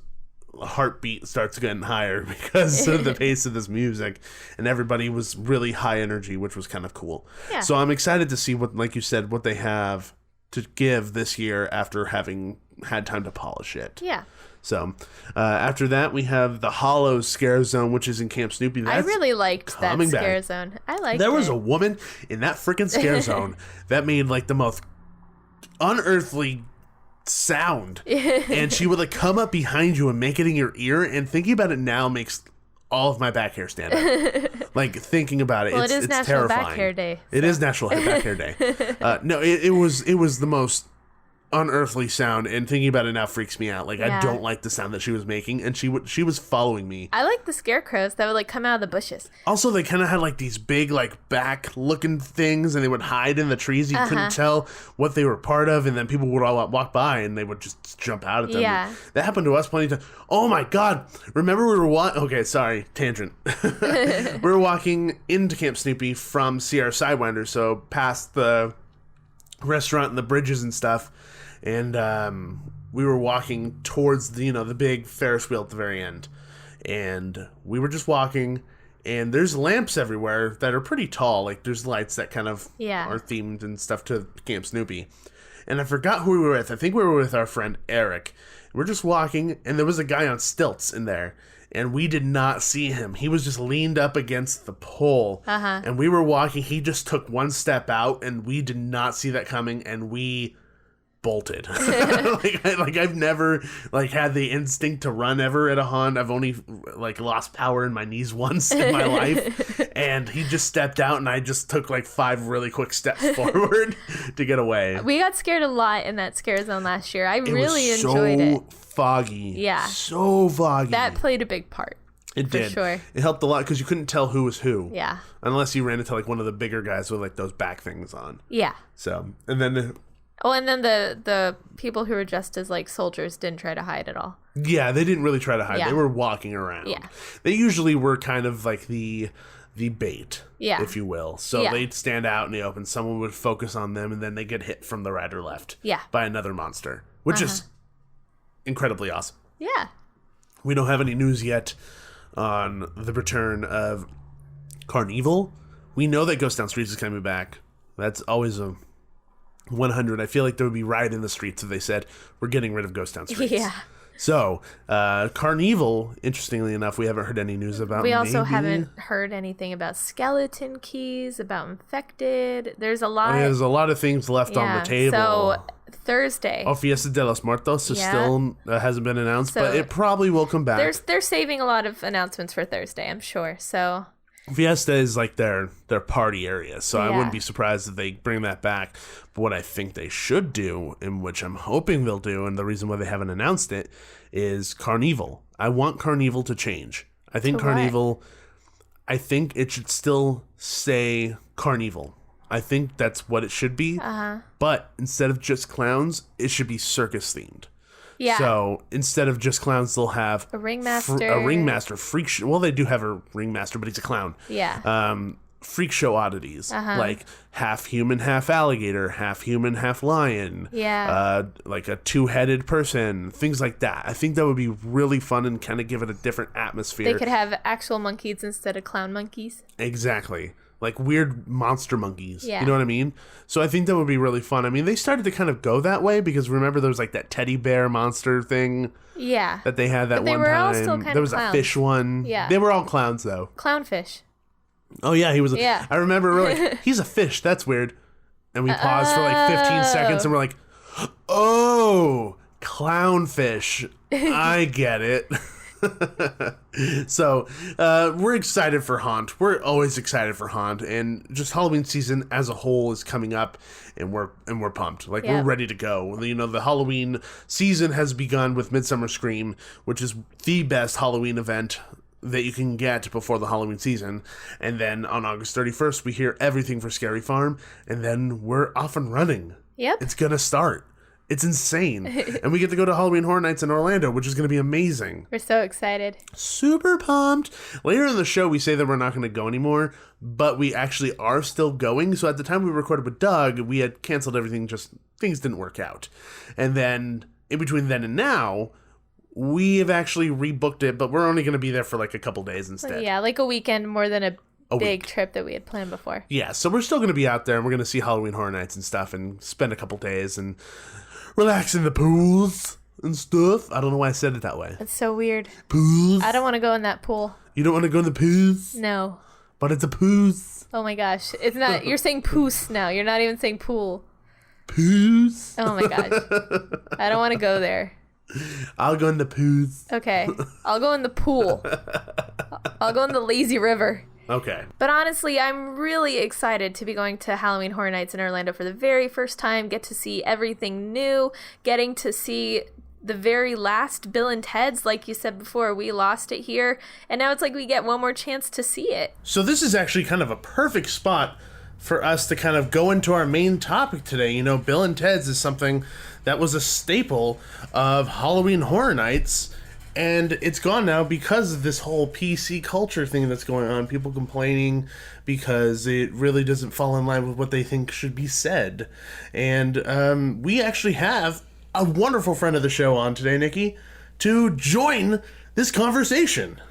heartbeat starts getting higher because of the pace of this music, and everybody was really high energy, which was kind of cool. Yeah. So I'm excited to see what, like you said, what they have to give this year after having had time to polish it. Yeah. So after that, we have the Hollow Scare Zone, which is in Camp Snoopy. I really liked that scare zone. I liked it. There was a woman in that freaking scare zone that made like the most unearthly sound, and she would like come up behind you and make it in your ear, and thinking about it now makes all of my back hair stand up. Like, thinking about it, it's National terrifying. Back Hair Day. It is National Back Hair Day. No, it was the most unearthly sound, and thinking about it now freaks me out. Like, I don't like the sound that she was making, and she was following me. I like the scarecrows that would like come out of the bushes. Also, they kind of had like these big like back looking things, and they would hide in the trees. You couldn't tell what they were part of, and then people would all walk by and they would just jump out at them. Yeah, that happened to us plenty of times. Oh my god, remember we were okay, sorry, tangent. We were walking into Camp Snoopy from Sierra Sidewinder, so past the restaurant and the bridges and stuff. And we were walking towards the big Ferris wheel at the very end, and we were just walking, and there's lamps everywhere that are pretty tall. Like, there's lights that kind of are themed and stuff to Camp Snoopy. And I forgot who we were with. I think we were with our friend Eric. We're just walking, and there was a guy on stilts in there, and we did not see him. He was just leaned up against the pole, and we were walking. He just took one step out, and we did not see that coming, and we bolted. like I've never like had the instinct to run ever at a haunt. I've only like lost power in my knees once in my life, and he just stepped out, and I just took like 5 really quick steps forward to get away. We got scared a lot in that scare zone last year. I really It enjoyed it. was so foggy. Yeah, so foggy. That played a big part. It did. For sure. It helped a lot because you couldn't tell who was who. Yeah. Unless you ran into like one of the bigger guys with like those back things on. Yeah. So, and then the people who were dressed as like soldiers didn't try to hide at all. Yeah, they didn't really try to hide. Yeah. They were walking around. Yeah. They usually were kind of like the bait, if you will. So they'd stand out in the open. Someone would focus on them, and then they get hit from the right or left by another monster, which is incredibly awesome. Yeah. We don't have any news yet on the return of Carnival. We know that Ghost Town Streets is coming back. That's always a 100. I feel like there would be riot in the streets if they said, we're getting rid of Ghost Town Streets. Yeah. So, Carnival, interestingly enough, we haven't heard any news about. We also haven't heard anything about Skeleton Keys, about Infected. There's a lot. There's a lot of things left on the table. So, Thursday. Fiesta de los Muertos still hasn't been announced, but it probably will come back. They're saving a lot of announcements for Thursday, I'm sure. So Fiesta is like their party area, so I wouldn't be surprised if they bring that back. But what I think they should do, and which I'm hoping they'll do, and the reason why they haven't announced it, is Carnival. I want Carnival to change. I think Carnival, I think it should still say Carnival. I think that's what it should be. But instead of just clowns, it should be circus themed. Yeah. So instead of just clowns, they'll have a ringmaster. A ringmaster, freak show. Well, they do have a ringmaster, but he's a clown. Yeah. Freak show oddities, like half human, half alligator, half human, half lion. Yeah. Like a 2-headed person, things like that. I think that would be really fun and kind of give it a different atmosphere. They could have actual monkeys instead of clown monkeys. Exactly. Like weird monster monkeys. Yeah. You know what I mean? So I think that would be really fun. I mean, they started to kind of go that way because remember there was like that teddy bear monster thing. Yeah. That they had that one were time. all still kind there was of clowns. A fish one. Yeah. They were all clowns though. Clownfish. Oh yeah, he was. Yeah. I remember we're like, he's a fish. That's weird. And we paused for like 15 seconds and we're like, oh, clownfish. I get it. So we're excited for Haunt. We're always excited for Haunt, and just Halloween season as a whole is coming up, and we're pumped. Like we're ready to go. You know, the Halloween season has begun with Midsummer Scream, which is the best Halloween event that you can get before the Halloween season. And then on August 31st, we hear everything for Scary Farm, and then we're off and running. Yep. It's gonna start. It's insane. And we get to go to Halloween Horror Nights in Orlando, which is going to be amazing. We're so excited. Super pumped. Later in the show, we say that we're not going to go anymore, but we actually are still going. So at the time we recorded with Doug, we had canceled everything, just things didn't work out. And then in between then and now, we have actually rebooked it, but we're only going to be there for like a couple days instead. Yeah, like a weekend more than a big week. trip that we had planned before. Yeah, so we're still going to be out there, and we're going to see Halloween Horror Nights and stuff and spend a couple days and relax in the pools and stuff. I don't know why I said it that way. It's so weird. Pools? I don't want to go in that pool. You don't want to go in the pools? No. But it's a poos. Oh my gosh. It's not. You're saying poos now. You're not even saying pool. Poos? Oh my gosh. I don't want to go there. I'll go in the poos. Okay. I'll go in the pool. I'll go in the lazy river. Okay. But honestly, I'm really excited to be going to Halloween Horror Nights in Orlando for the very first time, get to see everything new, getting to see the very last Bill and Ted's. Like you said before, we lost it here, and now it's like we get one more chance to see it. So this is actually kind of a perfect spot for us to kind of go into our main topic today. You know, Bill and Ted's is something that was a staple of Halloween Horror Nights, and it's gone now because of this whole PC culture thing that's going on. People complaining because it really doesn't fall in line with what they think should be said. And we actually have a wonderful friend of the show on today, Nikki, to join this conversation.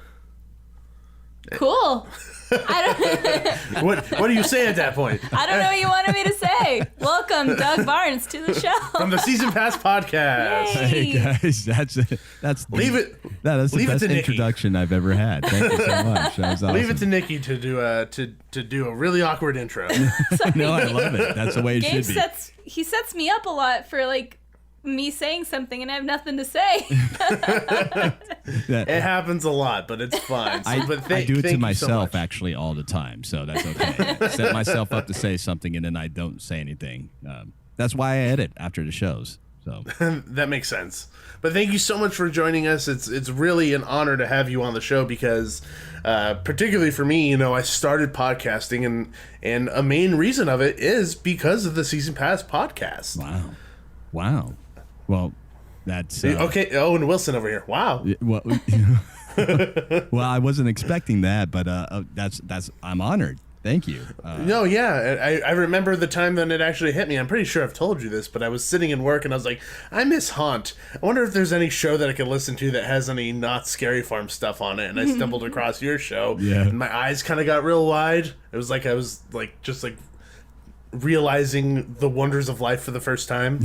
Cool. What do you say at that point? I don't know what you wanted me to say. Welcome, Doug Barnes, to the show. From the Season Pass podcast. Yay. Hey guys, that's Leave it the leave it best to Nikki. Introduction I've ever had. Thank you so much. That was awesome. Leave it to Nikki to do a really awkward intro. No, I love it. That's the way it Gabe should be. sets me up a lot for like me saying something and I have nothing to say. It happens a lot, but it's fine. So, I do it to myself much. actually all the time, so that's okay. I set myself up to say something and then I don't say anything. That's why I edit after the shows. So That makes sense. But thank you so much for joining us. It's really an honor to have you on the show because, particularly for me, you know, I started podcasting and a main reason of it is because of the Season Pass podcast. Wow. Well, that's okay. Owen Wilson over here. Wow. Well, well, I wasn't expecting that, but that's I'm honored. Thank you. No, yeah. I remember the time that it actually hit me. I'm pretty sure I've told you this, but I was sitting in work and I was like, I miss Haunt. I wonder if there's any show that I could listen to that has any not Scary Farm stuff on it. And I stumbled across your show. Yeah. And my eyes kind of got real wide. It was like I was like just like realizing the wonders of life for the first time.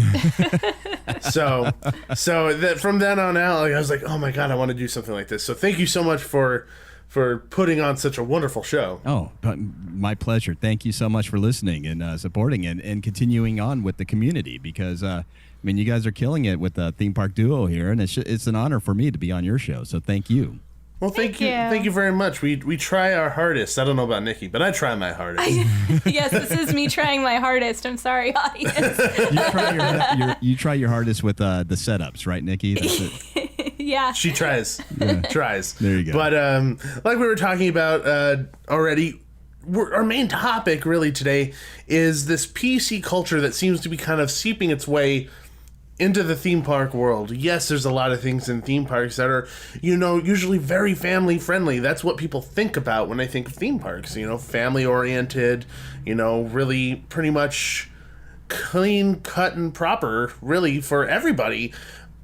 so that from then on out, like I was like, oh my God, I want to do something like this. So thank you so much for putting on such a wonderful show. Oh, but my pleasure. Thank you so much for listening and supporting and continuing on with the community because, I mean, you guys are killing it with the Theme Park Duo here, and it's an honor for me to be on your show, so thank you. Well, thank you. Thank you very much. We try our hardest. I don't know about Nikki, but I try my hardest. Yes, this is me trying my hardest. I'm sorry, audience. You try your hardest with the setups, right, Nikki? That's it. Yeah. She tries. Tries. There you go. But like we were talking about already, our main topic really today is this PC culture that seems to be kind of seeping its way into the theme park world. Yes, there's a lot of things in theme parks that are, you know, usually very family friendly. That's what people think about when they think of theme parks, you know, family oriented, you know, really pretty much clean cut and proper really for everybody.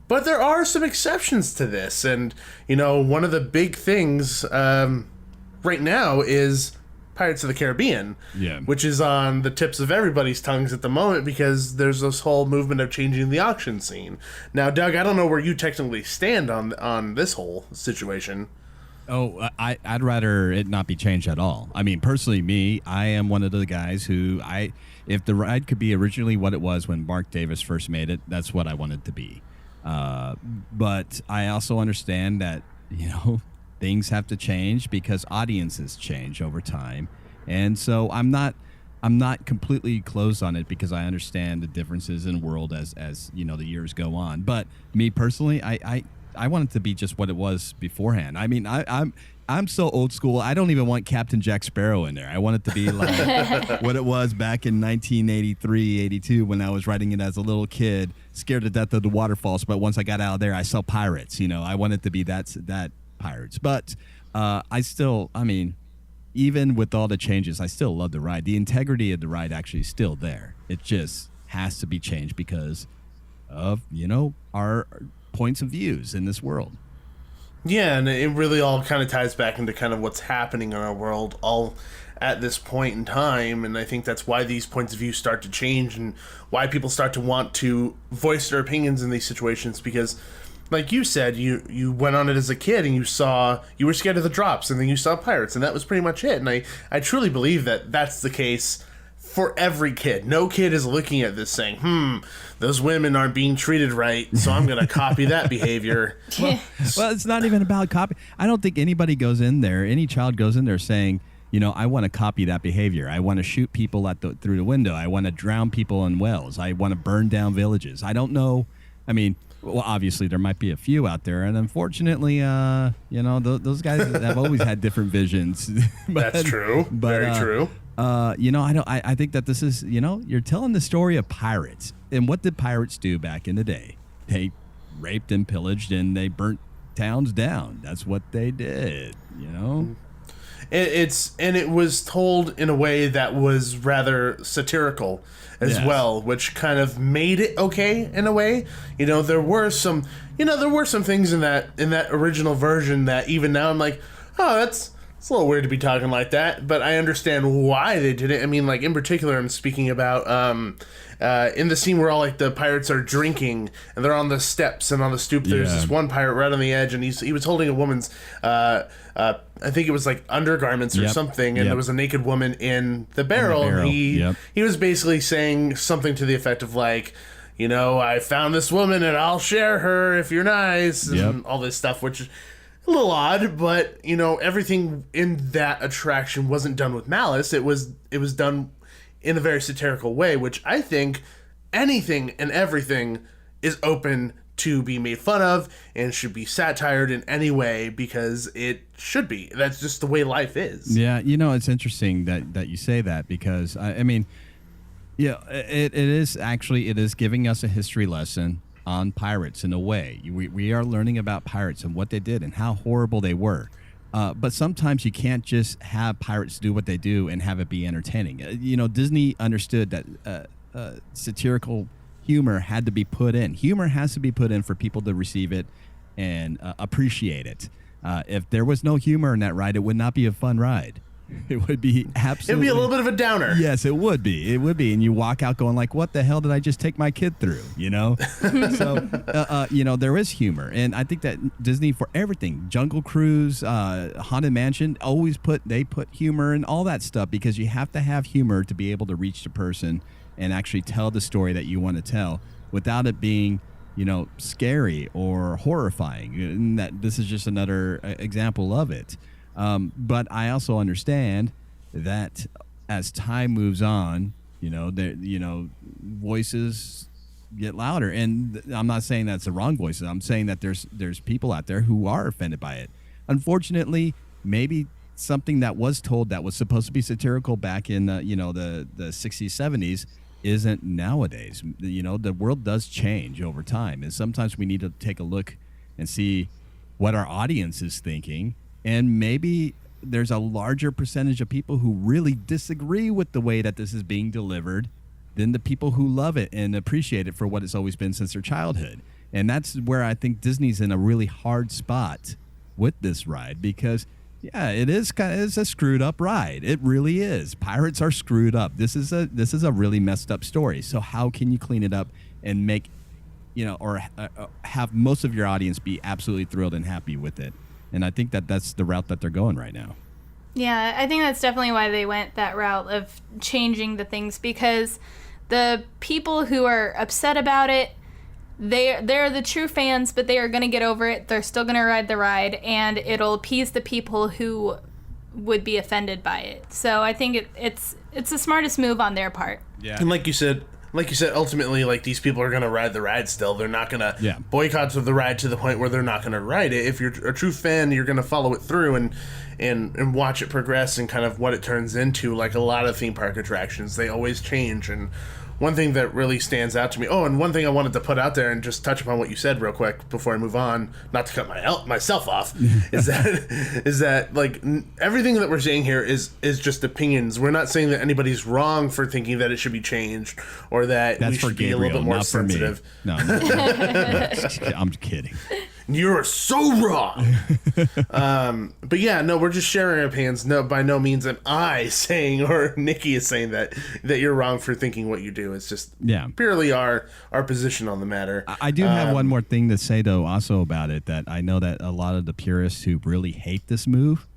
But there are some exceptions to this. And, you know, one of the big things right now is Pirates of the Caribbean, which is on the tips of everybody's tongues at the moment because there's this whole movement of changing the auction scene. Now, Doug, I don't know where you technically stand on this whole situation. Oh, I'd rather it not be changed at all. I mean, personally, me, I am one of the guys who if the ride could be originally what it was when Mark Davis first made it, that's what I wanted to be. But I also understand that, you know, things have to change because audiences change over time. And so I'm not completely closed on it because I understand the differences in the world as you know the years go on. But me personally, it to be just what it was beforehand. I mean, I'm so old school. I don't even want Captain Jack Sparrow in there. I want it to be like what it was back in 1983, 82 when I was writing it as a little kid, scared to death of the waterfalls. But once I got out of there, I saw pirates. I want it to be that pirates. But even with all the changes, I still love the ride. The integrity of the ride actually is still there. It just has to be changed because of, our points of views in this world. Yeah, and it really all kind of ties back into kind of what's happening in our world all at this point in time, and I think that's why these points of view start to change and why people start to want to voice their opinions in these situations, because like you said, you went on it as a kid and you were scared of the drops, and then you saw pirates, and that was pretty much it. And I truly believe that that's the case for every kid. No kid is looking at this saying, those women aren't being treated right, so I'm going to copy that behavior. Well, it's not even about copy. I don't think any child goes in there saying, I want to copy that behavior. I want to shoot people through the window. I want to drown people in wells. I want to burn down villages. I don't know. I mean, well, obviously there might be a few out there, and unfortunately, those guys have always had different visions. That's true. Very true. I think that this is, you're telling the story of pirates. And what did pirates do back in the day? They raped and pillaged and they burnt towns down. That's what they did, It was told in a way that was rather satirical as well, which kind of made it okay in a way. There were some things in that original version that even now I'm like, oh, it's a little weird to be talking like that, but I understand why they did it. I mean, like, in particular, I'm speaking about in the scene where all, like, the pirates are drinking, and they're on the steps and on the stoop. There's this one pirate right on the edge, and he was holding a woman's, I think it was, like, undergarments or something, and there was a naked woman in the barrel. And he was basically saying something to the effect of, like, I found this woman, and I'll share her if you're nice, and all this stuff, which is a little odd, but everything in that attraction wasn't done with malice. It was done in a very satirical way, which I think anything and everything is open to be made fun of and should be satired in any way, because it should be. That's just the way life is. Yeah, it's interesting that you say that, because it is giving us a history lesson on pirates in a way. We are learning about pirates and what they did and how horrible they were. But sometimes you can't just have pirates do what they do and have it be entertaining. Disney understood that satirical humor had to be put in. Humor has to be put in for people to receive it and appreciate it. If there was no humor in that ride, it would not be a fun ride. It would be absolutely... It would be a little bit of a downer. Yes, it would be. It would be. And you walk out going like, what the hell did I just take my kid through? So, there is humor. And I think that Disney, for everything, Jungle Cruise, Haunted Mansion, they put humor in all that stuff, because you have to have humor to be able to reach the person and actually tell the story that you want to tell without it being, scary or horrifying. And that this is just another example of it. But I also understand that as time moves on, voices get louder, and I'm not saying that's the wrong voices. I'm saying that there's people out there who are offended by it. Unfortunately, maybe something that was told that was supposed to be satirical back in the 60s, 70s isn't nowadays. The world does change over time, and sometimes we need to take a look and see what our audience is thinking. And maybe there's a larger percentage of people who really disagree with the way that this is being delivered than the people who love it and appreciate it for what it's always been since their childhood. And that's where I think Disney's in a really hard spot with this ride, because, it's a screwed up ride. It really is. Pirates are screwed up. This is a really messed up story. So how can you clean it up and make, or have most of your audience be absolutely thrilled and happy with it? And I think that that's the route that they're going right now. Yeah, I think that's definitely why they went that route of changing the things, because the people who are upset about it, they're the true fans, but they are going to get over it. They're still going to ride the ride, and it'll appease the people who would be offended by it. So I think it's the smartest move on their part. Yeah. And like you said, like you said, ultimately, like, these people are going to ride the ride still. They're not going to boycott the ride to the point where they're not going to ride it. If you're a true fan, you're going to follow it through and watch it progress and kind of what it turns into. Like a lot of theme park attractions, they always change. And one thing that really stands out to me, and one thing I wanted to put out there and just touch upon what you said real quick before I move on, not to cut myself off, is that like everything that we're saying here is just opinions. We're not saying that anybody's wrong for thinking that it should be changed or that we should be a little bit more sensitive. No, I'm kidding. You're so wrong. But yeah, no, we're just sharing our opinions. No, by no means am I saying, or Nikki is saying that you're wrong for thinking what you do. It's just purely our position on the matter. I do have one more thing to say, though, also about it, that I know that a lot of the purists who really hate this move,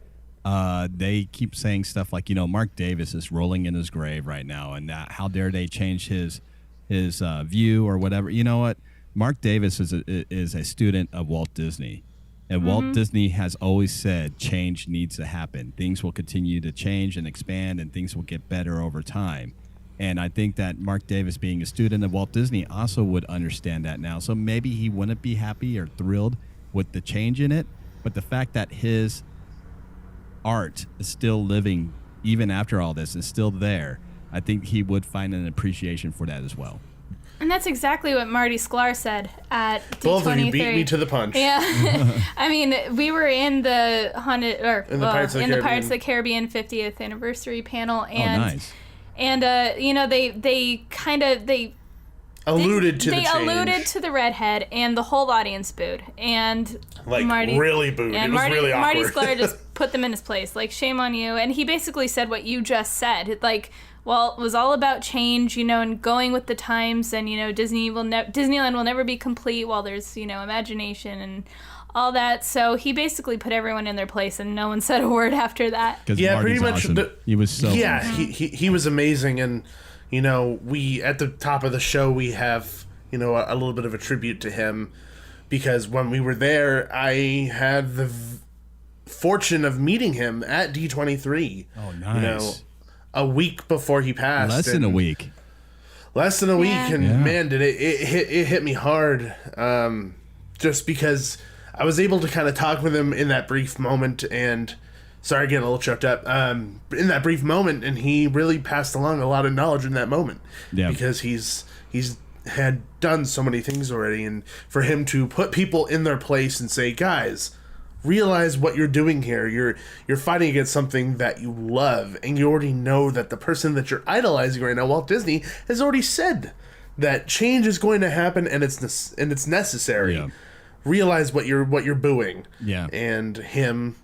they keep saying stuff like, Mark Davis is rolling in his grave right now, and how dare they change his view or whatever. You know what? Mark Davis is a student of Walt Disney, and Walt Disney has always said change needs to happen. Things will continue to change and expand, and things will get better over time. And I think that Mark Davis, being a student of Walt Disney, also would understand that now. So maybe he wouldn't be happy or thrilled with the change in it, but the fact that his art is still living, even after all this, is still there, I think he would find an appreciation for that as well. And that's exactly what Marty Sklar said at D23. Both of you beat me to the punch. Yeah. I mean, we were in the Pirates of the Caribbean 50th anniversary panel, and nice. And they alluded to the change. They alluded to the redhead, and the whole audience booed. And Marty really booed. And it was really awkward. Marty Sklar just put them in his place. Like, shame on you. And he basically said what you just said. Like, well, it was all about change, and going with the times, and Disneyland will never be complete while there's imagination and all that. So he basically put everyone in their place, and no one said a word after that. Yeah, Marty's pretty much. Awesome. He was so. Yeah, he was amazing, and we at the top of the show we have a little bit of a tribute to him, because when we were there, I had the fortune of meeting him at D23. Oh, nice. A week before he passed. Less than a week, and man, did it hit me hard. Just because I was able to kind of talk with him in that brief moment, and sorry, getting a little choked up. In that brief moment, and he really passed along a lot of knowledge in that moment. Yeah. Because he's had done so many things already, and for him to put people in their place and say, guys, realize what you're doing here. You're fighting against something that you love, and you already know that the person that you're idolizing right now, Walt Disney, has already said that change is going to happen, and it's necessary. Yeah. Realize what you're booing. Yeah. And him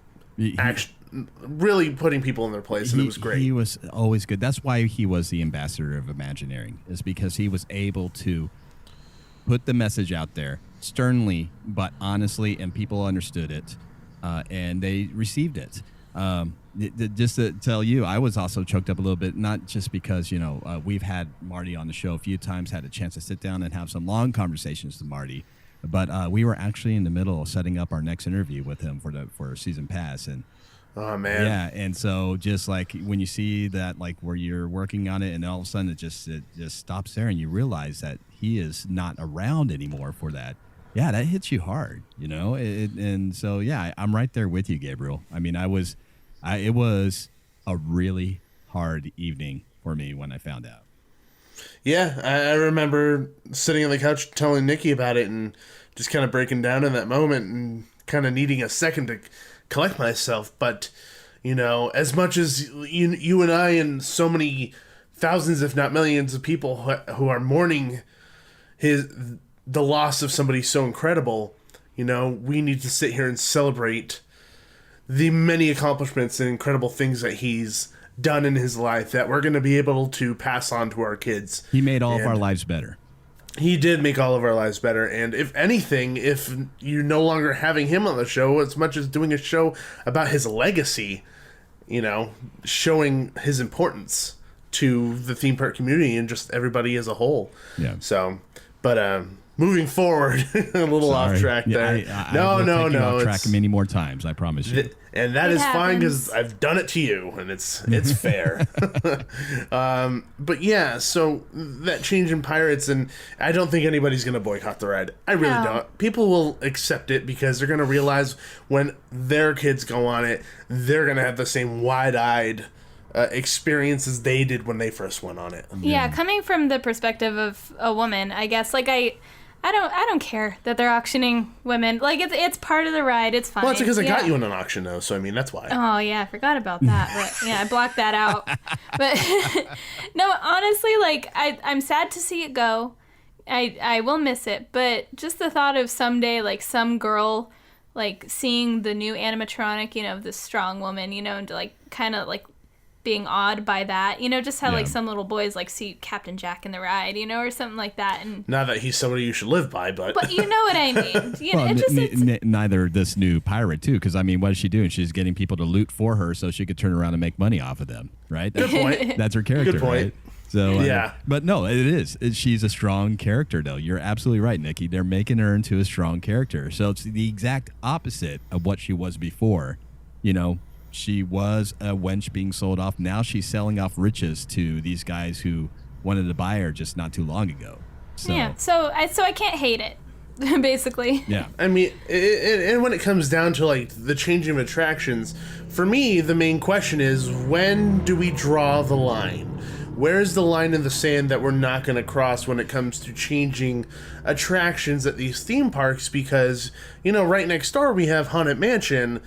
actually really putting people in their place, and it was great. He was always good. That's why he was the ambassador of Imagineering, is because he was able to put the message out there sternly but honestly, and people understood it. And they received it. Just to tell you, I was also choked up a little bit, not just because, we've had Marty on the show a few times, had a chance to sit down and have some long conversations with Marty, but we were actually in the middle of setting up our next interview with him for season pass. And oh, man. Yeah, and so just like when you see that, like where you're working on it and all of a sudden it just stops there and you realize that he is not around anymore for that. Yeah, that hits you hard, and so, yeah, I'm right there with you, Gabriel. I mean, it was a really hard evening for me when I found out. Yeah, I remember sitting on the couch telling Nikki about it and just kind of breaking down in that moment and kind of needing a second to collect myself. But, as much as you and I and so many thousands, if not millions of people who are mourning the loss of somebody so incredible, we need to sit here and celebrate the many accomplishments and incredible things that he's done in his life that we're going to be able to pass on to our kids. He made all of our lives better. He did make all of our lives better. And if anything, if you're no longer having him on the show, as much as doing a show about his legacy, showing his importance to the theme park community and just everybody as a whole. Yeah. So, but, moving forward, a little off track there. I will take you off track many more times, I promise you. And that is fine because I've done it to you, and it's fair. But yeah, so that change in pirates, and I don't think anybody's going to boycott the ride. I really don't. People will accept it because they're going to realize when their kids go on it, they're going to have the same wide-eyed experience as they did when they first went on it. Yeah, coming from the perspective of a woman, I guess, like I don't care that they're auctioning women. Like, it's part of the ride. It's fine. Well, it's because I got you in an auction, though, so, I mean, that's why. Oh, yeah, I forgot about that. But, yeah, I blocked that out. But, no, honestly, like, I'm sad to see it go. I will miss it. But just the thought of someday, like, some girl, like, seeing the new animatronic, you know, this strong woman, you know, and, like, kind of, like, being awed by that, you know, just how like some little boys like see Captain Jack in the ride, you know, or something like that. And not that he's somebody you should live by, but you know what I mean. You know, neither this new pirate too, because I mean, what is she doing? She's getting people to loot for her so she could turn around and make money off of them, right? Good point. That's her character, Good point. Right? So yeah, but no, it is. She's a strong character, though. You're absolutely right, Nikki. They're making her into a strong character, so it's the exact opposite of what she was before. You know. She was a wench being sold off. Now she's selling off riches to these guys who wanted to buy her just not too long ago. So. Yeah, so I can't hate it, basically. Yeah. I mean, and when it comes down to, like, the changing of attractions, for me, the main question is, when do we draw the line? Where's the line in the sand that we're not going to cross when it comes to changing attractions at these theme parks? Because, you know, right next door we have Haunted Mansion,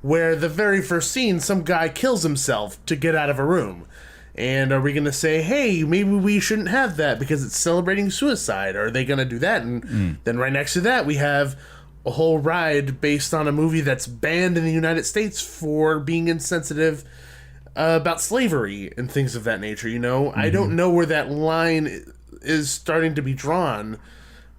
where the very first scene, some guy kills himself to get out of a room. And are we going to say, hey, maybe we shouldn't have that because it's celebrating suicide? Or are they going to do that? And then right next to that, we have a whole ride based on a movie that's banned in the United States for being insensitive about slavery and things of that nature, you know? I don't know where that line is starting to be drawn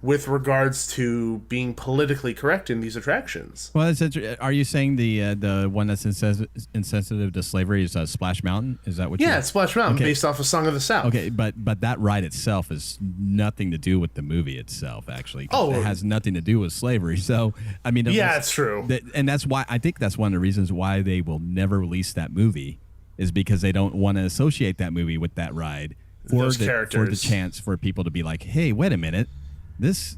with regards to being politically correct in these attractions. Well, are you saying the one that's insensitive to slavery is Splash Mountain? Is that what? Yeah, it's Splash Mountain, based off of Song of the South. Okay, but that ride itself is nothing to do with the movie itself. Actually, it has nothing to do with slavery. So, I mean, it's true, and that's why I think that's one of the reasons why they will never release that movie, is because they don't want to associate that movie with that ride for the chance for people to be like, hey, wait a minute. This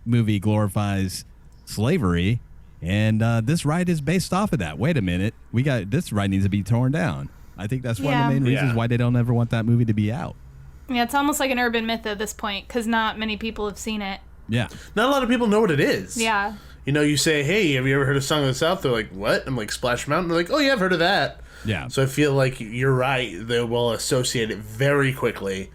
movie glorifies slavery, and this ride is based off of that. Wait a minute, this ride needs to be torn down. I think that's one of the main reasons why they don't ever want that movie to be out. Yeah, it's almost like an urban myth at this point because not many people have seen it. Yeah, not a lot of people know what it is. Yeah, you know, you say, hey, have you ever heard of Song of the South? They're like, what? I'm like, Splash Mountain. They're like, oh yeah, I've heard of that. Yeah. So I feel like you're right. They will associate it very quickly,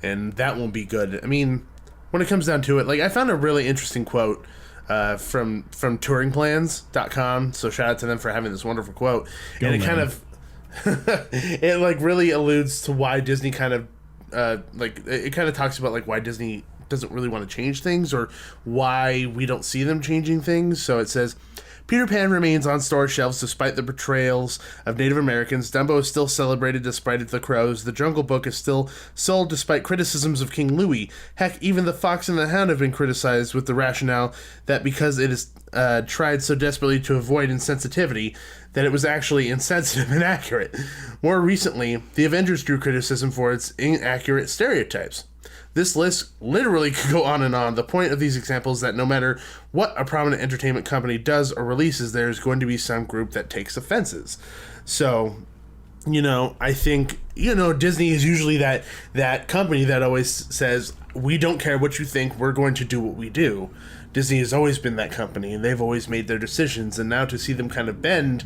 and that won't be good. I mean, when it comes down to it, like, I found a really interesting quote from touringplans.com, so shout out to them for having this wonderful quote. And it kind of it like really alludes to why Disney kind of it kind of talks about like why Disney doesn't really want to change things or why we don't see them changing things. So it says, Peter Pan remains on store shelves despite the portrayals of Native Americans. Dumbo is still celebrated despite the crows. The Jungle Book is still sold despite criticisms of King Louis. Heck, even The Fox and the Hound have been criticized with the rationale that because it is tried so desperately to avoid insensitivity, that it was actually insensitive and accurate. More recently, The Avengers drew criticism for its inaccurate stereotypes. This list literally could go on and on. The point of these examples is that no matter what a prominent entertainment company does or releases, there's going to be some group that takes offenses. So, you know, I think, you know, Disney is usually that company that always says, we don't care what you think, we're going to do what we do. Disney has always been that company, and they've always made their decisions, and now to see them kind of bend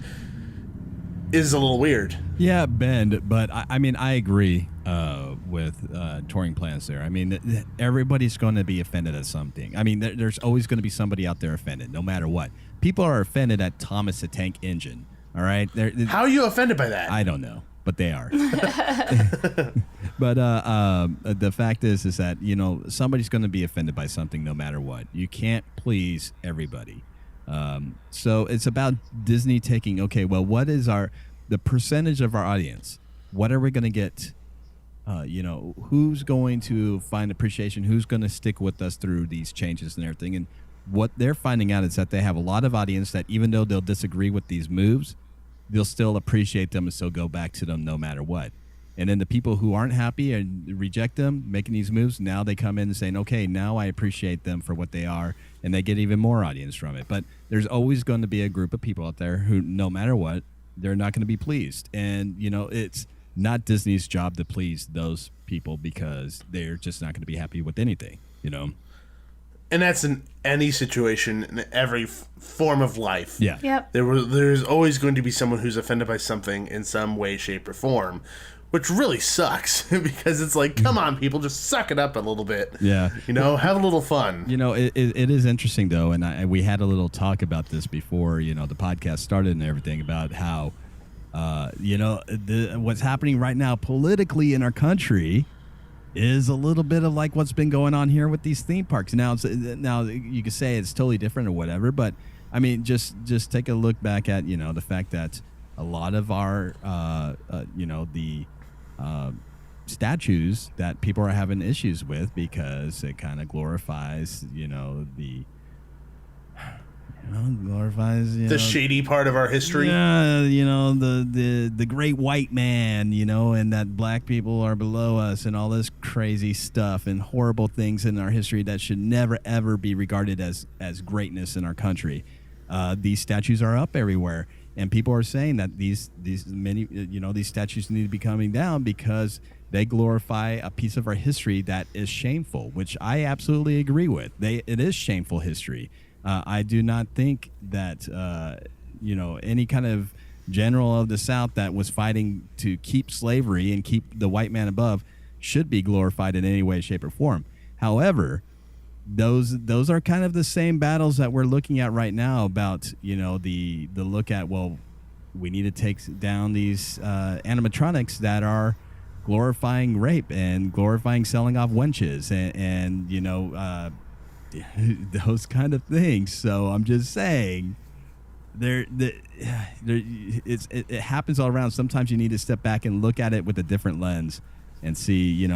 is a little weird. Yeah, bend, but I mean, I agree with touring plans there. I mean, everybody's going to be offended at something. I mean, there's always going to be somebody out there offended, no matter what. People are offended at Thomas the Tank Engine, all right? How are you offended by that? I don't know, but they are. But the fact is that, you know, somebody's going to be offended by something no matter what. You can't please everybody. So it's about Disney taking, okay, well, what is the percentage of our audience? What are we going to get who's going to find appreciation, who's going to stick with us through these changes and everything. And what they're finding out is that they have a lot of audience that even though they'll disagree with these moves, they'll still appreciate them and still go back to them no matter what. And then the people who aren't happy and reject them making these moves, now they come in and saying, okay, now I appreciate them for what they are, and they get even more audience from it. But there's always going to be a group of people out there who, no matter what, they're not going to be pleased. And, it's not Disney's job to please those people because they're just not going to be happy with anything, And that's in any situation, in every form of life. Yeah. Yep. There's always going to be someone who's offended by something in some way, shape, or form, which really sucks because it's like, come on, people, just suck it up a little bit. Yeah. Have a little fun. It is interesting, though, and we had a little talk about this before, the podcast started and everything, about how, what's happening right now politically in our country is a little bit of like what's been going on here with these theme parks. Now you could say it's totally different or whatever, but I mean, just take a look back at, the fact that a lot of our, the statues that people are having issues with because it kind of glorifies, the shady part of our history. Yeah, the great white man, and that black people are below us and all this crazy stuff and horrible things in our history that should never, ever be regarded as greatness in our country. These statues are up everywhere, and people are saying that these statues need to be coming down because they glorify a piece of our history that is shameful, which I absolutely agree with. It is shameful history. I do not think that, any kind of general of the South that was fighting to keep slavery and keep the white man above should be glorified in any way, shape, or form. However, those are kind of the same battles that we're looking at right now about, the look at, well, we need to take down these animatronics that are glorifying rape and glorifying selling off wenches and those kind of things. So I'm just saying, it happens all around. Sometimes you need to step back and look at it with a different lens and see,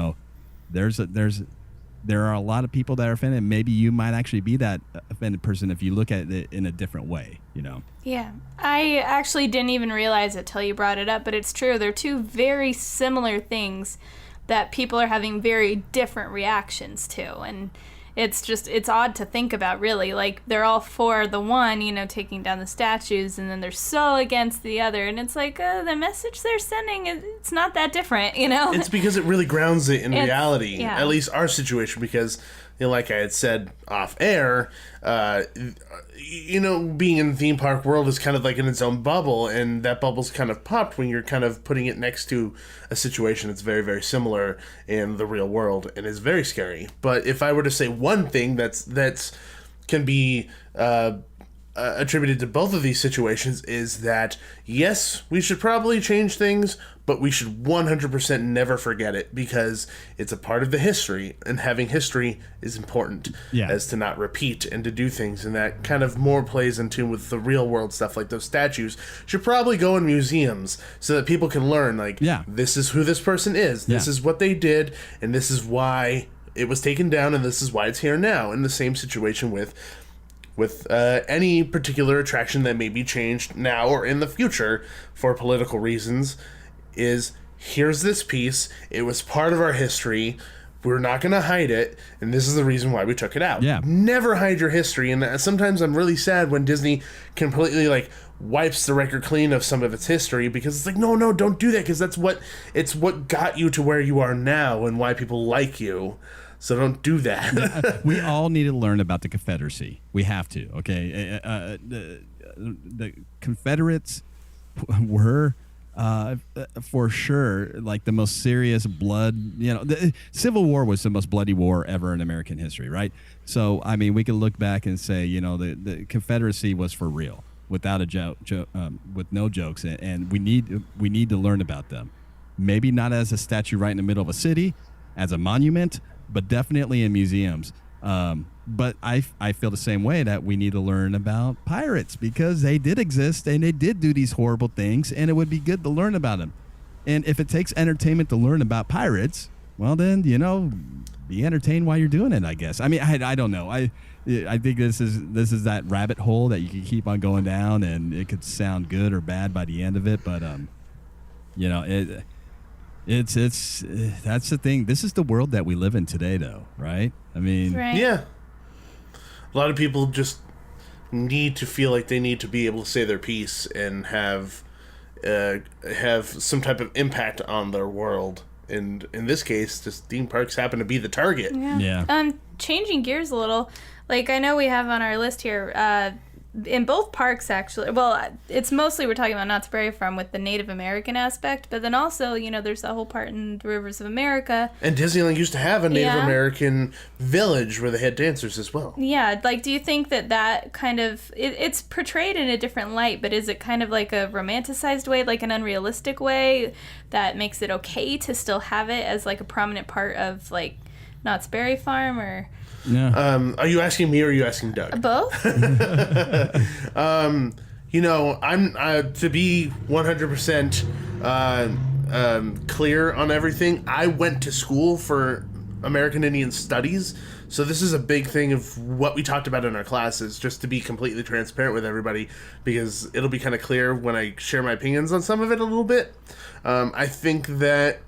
there are a lot of people that are offended. Maybe you might actually be that offended person if you look at it in a different way, Yeah, I actually didn't even realize it till you brought it up, but it's true. They're two very similar things that people are having very different reactions to, and it's odd to think about, really. Like, they're all for the one, taking down the statues, and then they're so against the other, and it's like, the message they're sending, it's not that different, It's because it really grounds it in reality, yeah. At least our situation, because, like I had said off air, being in the theme park world is kind of like in its own bubble, and that bubble's kind of popped when you're kind of putting it next to a situation that's very, very similar in the real world and is very scary. But if I were to say one thing that's can be attributed to both of these situations is that, yes, we should probably change things, but we should 100% never forget it, because it's a part of the history, and having history is important as to not repeat and to do things, and that kind of more plays in tune with the real world stuff. Like, those statues should probably go in museums so that people can learn, this is who this person is, this is what they did, and this is why it was taken down, and this is why it's here now. In the same situation with any particular attraction that may be changed now or in the future for political reasons, is here's this piece, it was part of our history, we're not going to hide it, and this is the reason why we took it out. Never hide your history. And sometimes I'm really sad when Disney completely wipes the record clean of some of its history, because it's like, no, don't do that, because it's what got you to where you are now and why people like you. So don't do that. We all need to learn about the Confederacy. We have to, okay? The Confederates were, for sure, the most serious blood. The Civil War was the most bloody war ever in American history, right? So, I mean, we can look back and say, the Confederacy was for real, without a joke, with no jokes, and we need to learn about them. Maybe not as a statue right in the middle of a city, as a monument, but definitely in museums. But I feel the same way, that we need to learn about pirates, because they did exist and they did do these horrible things, and it would be good to learn about them. And if it takes entertainment to learn about pirates, well, then, be entertained while you're doing it, I guess. I mean, I don't know. I think this is that rabbit hole that you can keep on going down, and it could sound good or bad by the end of it. But, it's that's the thing. This is the world that we live in today, though, right? I mean, Right. Yeah. A lot of people just need to feel like they need to be able to say their piece and have some type of impact on their world. And in this case, just theme parks happen to be the target. Yeah. Changing gears a little, like I know we have on our list here, in both parks actually. Well, it's mostly we're talking about Knott's Berry Farm with the Native American aspect, but then also, there's that whole part in the Rivers of America. And Disneyland used to have a Native Yeah. American village where they had dancers as well. Yeah, like, do you think that kind of, it's portrayed in a different light, but is it kind of like a romanticized way, like an unrealistic way that makes it okay to still have it as like a prominent part of like Knott's Berry Farm, or Yeah. Are you asking me or are you asking Doug? both? I'm to be 100% clear on everything. I went to school for American Indian Studies, so this is a big thing of what we talked about in our classes, just to be completely transparent with everybody, because it'll be kind of clear when I share my opinions on some of it a little bit. I think that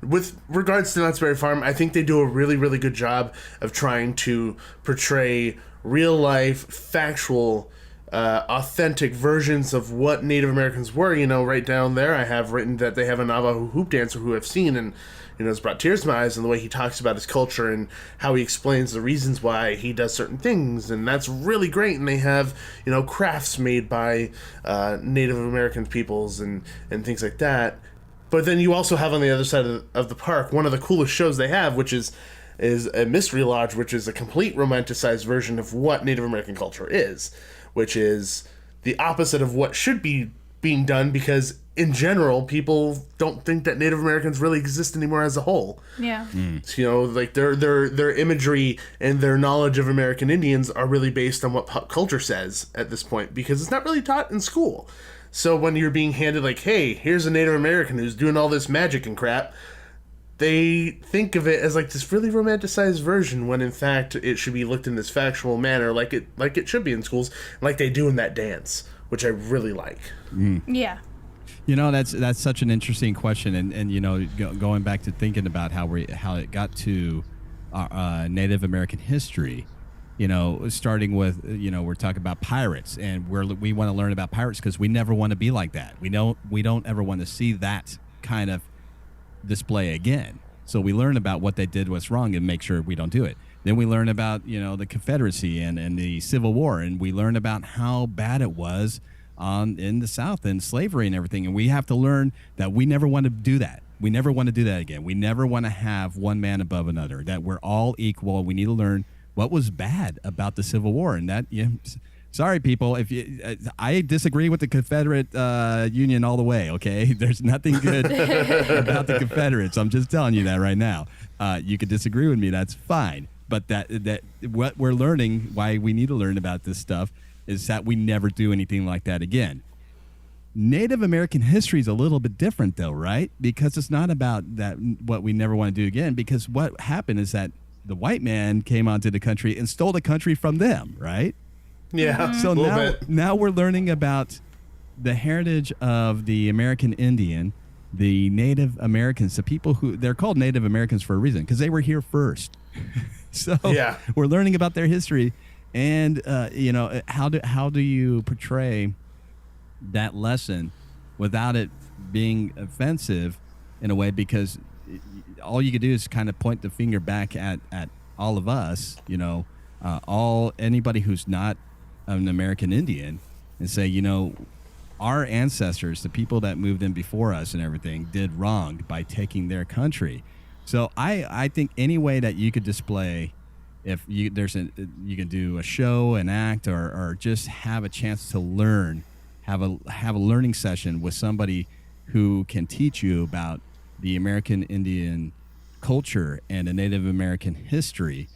with regards to Knott's Berry Farm, I think they do a really, really good job of trying to portray real-life, factual, authentic versions of what Native Americans were. Right down there, I have written that they have a Navajo hoop dancer who I've seen, and it's brought tears to my eyes in the way he talks about his culture and how he explains the reasons why he does certain things, and that's really great. And they have, crafts made by Native American peoples and things like that. But then you also have on the other side of the park one of the coolest shows they have, which is a Mystery Lodge, which is a complete romanticized version of what Native American culture is, which is the opposite of what should be being done, because in general, people don't think that Native Americans really exist anymore as a whole. Yeah. So, like their imagery and their knowledge of American Indians are really based on what pop culture says at this point, because it's not really taught in school. So when you're being handed like, hey, here's a Native American who's doing all this magic and crap, they think of it as like this really romanticized version, when in fact it should be looked in this factual manner, like it should be in schools, like they do in that dance, which I really like. Yeah. That's such an interesting question, and going back to thinking about how it got to Native American history. Starting with, we're talking about pirates, and we want to learn about pirates because we never want to be like that. We don't ever want to see that kind of display again. So we learn about what they did was wrong and make sure we don't do it. Then we learn about, the Confederacy and the Civil War, and we learn about how bad it was in the South and slavery and everything. And we have to learn that we never want to do that. We never want to do that again. We never want to have one man above another, that we're all equal. We need to learn what was bad about the Civil War, and that, sorry people, if I disagree with the Confederate Union all the way. Okay, there's nothing good about the Confederates. I'm just telling you that right now. You could disagree with me, that's fine. But that what we're learning, why we need to learn about this stuff, is that we never do anything like that again. Native American history is a little bit different, though, right? Because it's not about that what we never want to do again. Because what happened is that the white man came onto the country and stole the country from them, right? Yeah. So now we're learning about the heritage of the American Indian, the Native Americans, the people who they're called Native Americans for a reason, because they were here first. So we're learning about their history, and how do you portray that lesson without it being offensive in a way, because all you could do is kind of point the finger back at all of us, anybody who's not an American Indian, and say, our ancestors, the people that moved in before us and everything, did wrong by taking their country. So I think any way that you could display, if you can do a show, an act, or just have a chance to learn, have a learning session with somebody who can teach you about the American Indian culture and the Native American history,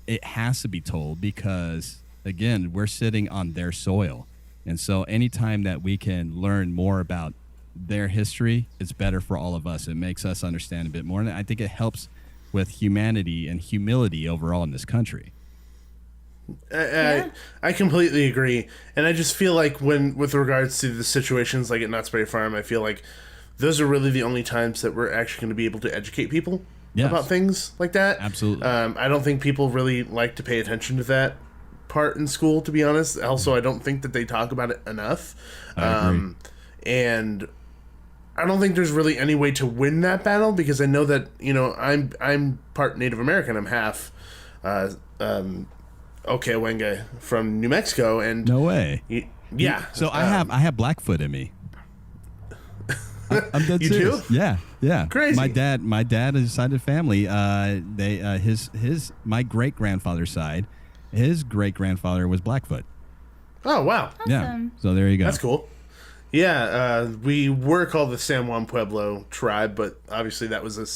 it has to be told, because, again, we're sitting on their soil. And so anytime that we can learn more about their history, it's better for all of us. It makes us understand a bit more, and I think it helps with humanity and humility overall in this country. I completely agree, and I just feel like with regards to the situations like at Knott's Berry Farm, I feel like those are really the only times that we're actually going to be able to educate people about things like that. Absolutely. I don't think people really like to pay attention to that part in school, to be honest. Also, I don't think that they talk about it enough. I agree. And I don't think there's really any way to win that battle, because I know that, I'm part Native American. I'm half Okewenge from New Mexico, and No way. yeah. So I have Blackfoot in me. I'm dead You serious. do? Yeah. Crazy. My dad is a side family. My great grandfather's side, his great grandfather was Blackfoot. Oh wow. Yeah. Awesome. So there you go. That's cool. Yeah, we were called the San Juan Pueblo tribe, but obviously that was a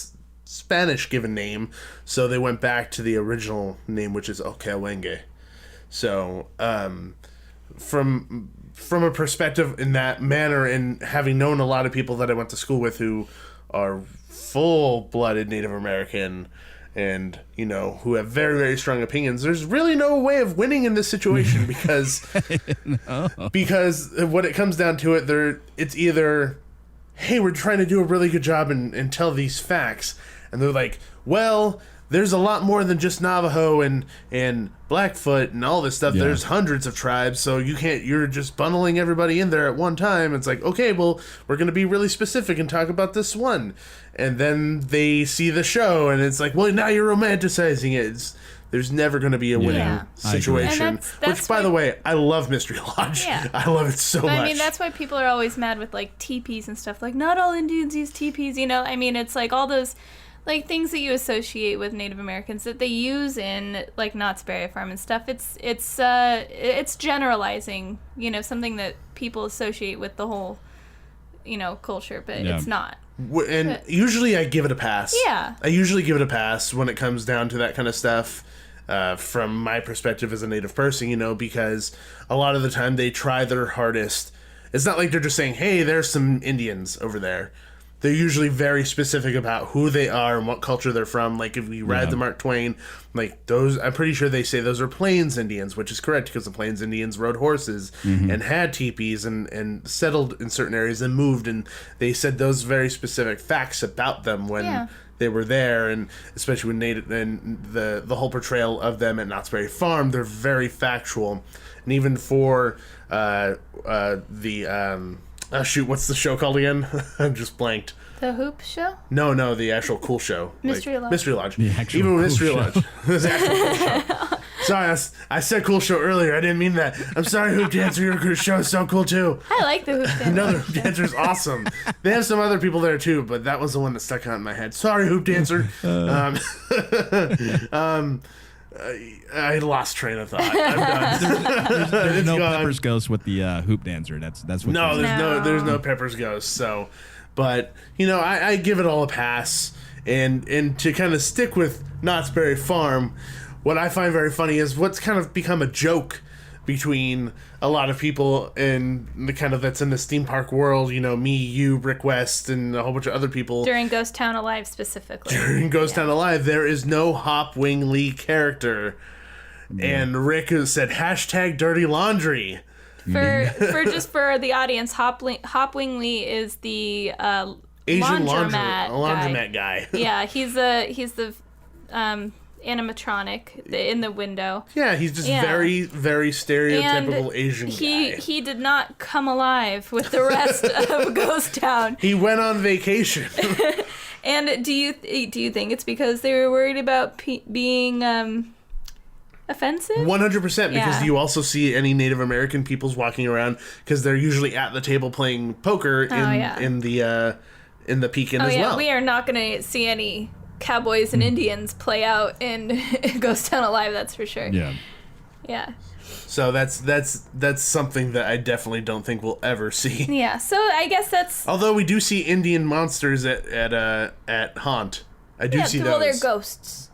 Spanish given name, so they went back to the original name, which is Okewenge. So, from a perspective in that manner, and having known a lot of people that I went to school with who are full-blooded Native American and, who have very, very strong opinions, there's really no way of winning in this situation because because when it comes down to it, it's either, hey, we're trying to do a really good job and tell these facts, and they're like, well, there's a lot more than just Navajo and Blackfoot and all this stuff. Yeah. There's hundreds of tribes, so you're just bundling everybody in there at one time. It's like, okay, well, we're going to be really specific and talk about this one. And then they see the show, and it's like, well, now you're romanticizing it. There's never going to be a winning situation. And that's which, by the way, I love Mystery Lodge. Yeah. I love it so much. I mean, that's why people are always mad with, like, teepees and stuff. Like, not all Indians use teepees, I mean, it's like all those, like, things that you associate with Native Americans that they use in, like, Knott's Berry Farm and stuff. It's generalizing, something that people associate with the whole, culture, but it's not. And usually I give it a pass. Yeah. I usually give it a pass when it comes down to that kind of stuff. From my perspective as a Native person, because a lot of the time they try their hardest. It's not like they're just saying, hey, there's some Indians over there. They're usually very specific about who they are and what culture they're from. Like, if we ride the Mark Twain, like, those, I'm pretty sure they say those are Plains Indians, which is correct, because the Plains Indians rode horses and had teepees and settled in certain areas and moved, and they said those very specific facts about them when they were there, and especially when Native and the whole portrayal of them at Knott's Berry Farm, they're very factual. And even for shoot, what's the show called again? I'm just blanked. The Hoop Show? No, the actual cool show. Mystery Lodge. Mystery Lodge. The actual Even cool Mystery show. Lodge. The actual cool show. Sorry, I said cool show earlier. I didn't mean that. I'm sorry, Hoop Dancer. Your show is so cool, too. I like the Hoop Dancer. No, the Hoop Dancer is awesome. They have some other people there, too, but that was the one that stuck out in my head. Sorry, Hoop Dancer. I lost train of thought. I'm done. There's no gone. Pepper's Ghost with the hoop dancer. That's what. No, there's no Pepper's Ghost. So, but I give it all a pass. And to kind of stick with Knott's Berry Farm, what I find very funny is what's kind of become a joke between a lot of people and the kind of that's in this theme park world. Me, you, Rick West, and a whole bunch of other people. During Ghost Town Alive specifically. During Ghost Town Alive, there is no Hop Wing Lee character. And Rick said, #dirty laundry. For the audience, Hop Wing Lee is the Asian laundromat guy. Yeah, he's the animatronic in the window. Yeah, he's just very, very stereotypical and Asian guy. He did not come alive with the rest of Ghost Town. He went on vacation. And do you think it's because they were worried about being offensive? 100%, because you also see any Native American peoples walking around because they're usually at the table playing poker in the Pekin as well. We are not going to see any cowboys and Indians play out in Ghost Town Alive, that's for sure. Yeah. So that's something that I definitely don't think we'll ever see. Yeah. So I guess that's. Although we do see Indian monsters at Haunt. I do see those. Well, they're ghosts.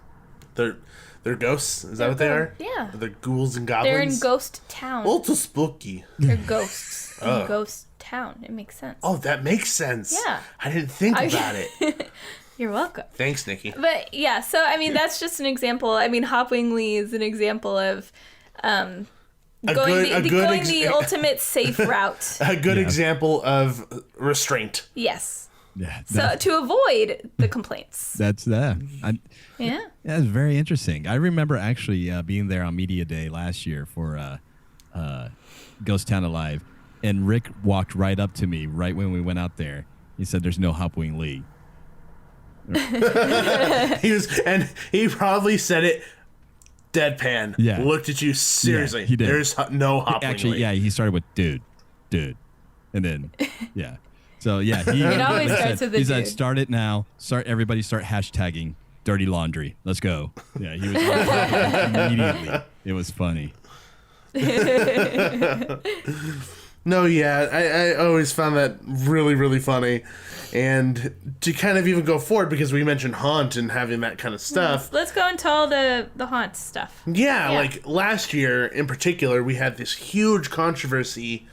They're ghosts? Is that what they are? Yeah. They're ghouls and goblins? They're in Ghost Town. Ultra spooky. They're ghosts. In Ghost town. It makes sense. Oh, that makes sense. Yeah. I didn't think about it. You're welcome. Thanks, Nikki. But yeah, so I mean, that's just an example. I mean, Hopwing Lee is an example of going the ultimate safe route. A good example of restraint. Yes. Yeah. So to avoid the complaints. That's that. Yeah. That's very interesting. I remember actually being there on Media Day last year for Ghost Town Alive, and Rick walked right up to me right when we went out there. He said, "There's no Hopwing Lee." He probably said it deadpan. Yeah. Looked at you seriously. Yeah, he did. There's no Hopwing Actually, Lee. yeah, he started with dude, and then yeah. So yeah, It always starts with the he said, dude. "Start it now. Everybody start hashtagging dirty laundry. Let's go." Yeah, he was immediately. It was funny. No, yeah, I always found that really, really funny. And to kind of even go forward, because we mentioned Haunt and having that kind of stuff. Let's go into all the haunt stuff. Yeah, like last year in particular, we had this huge controversy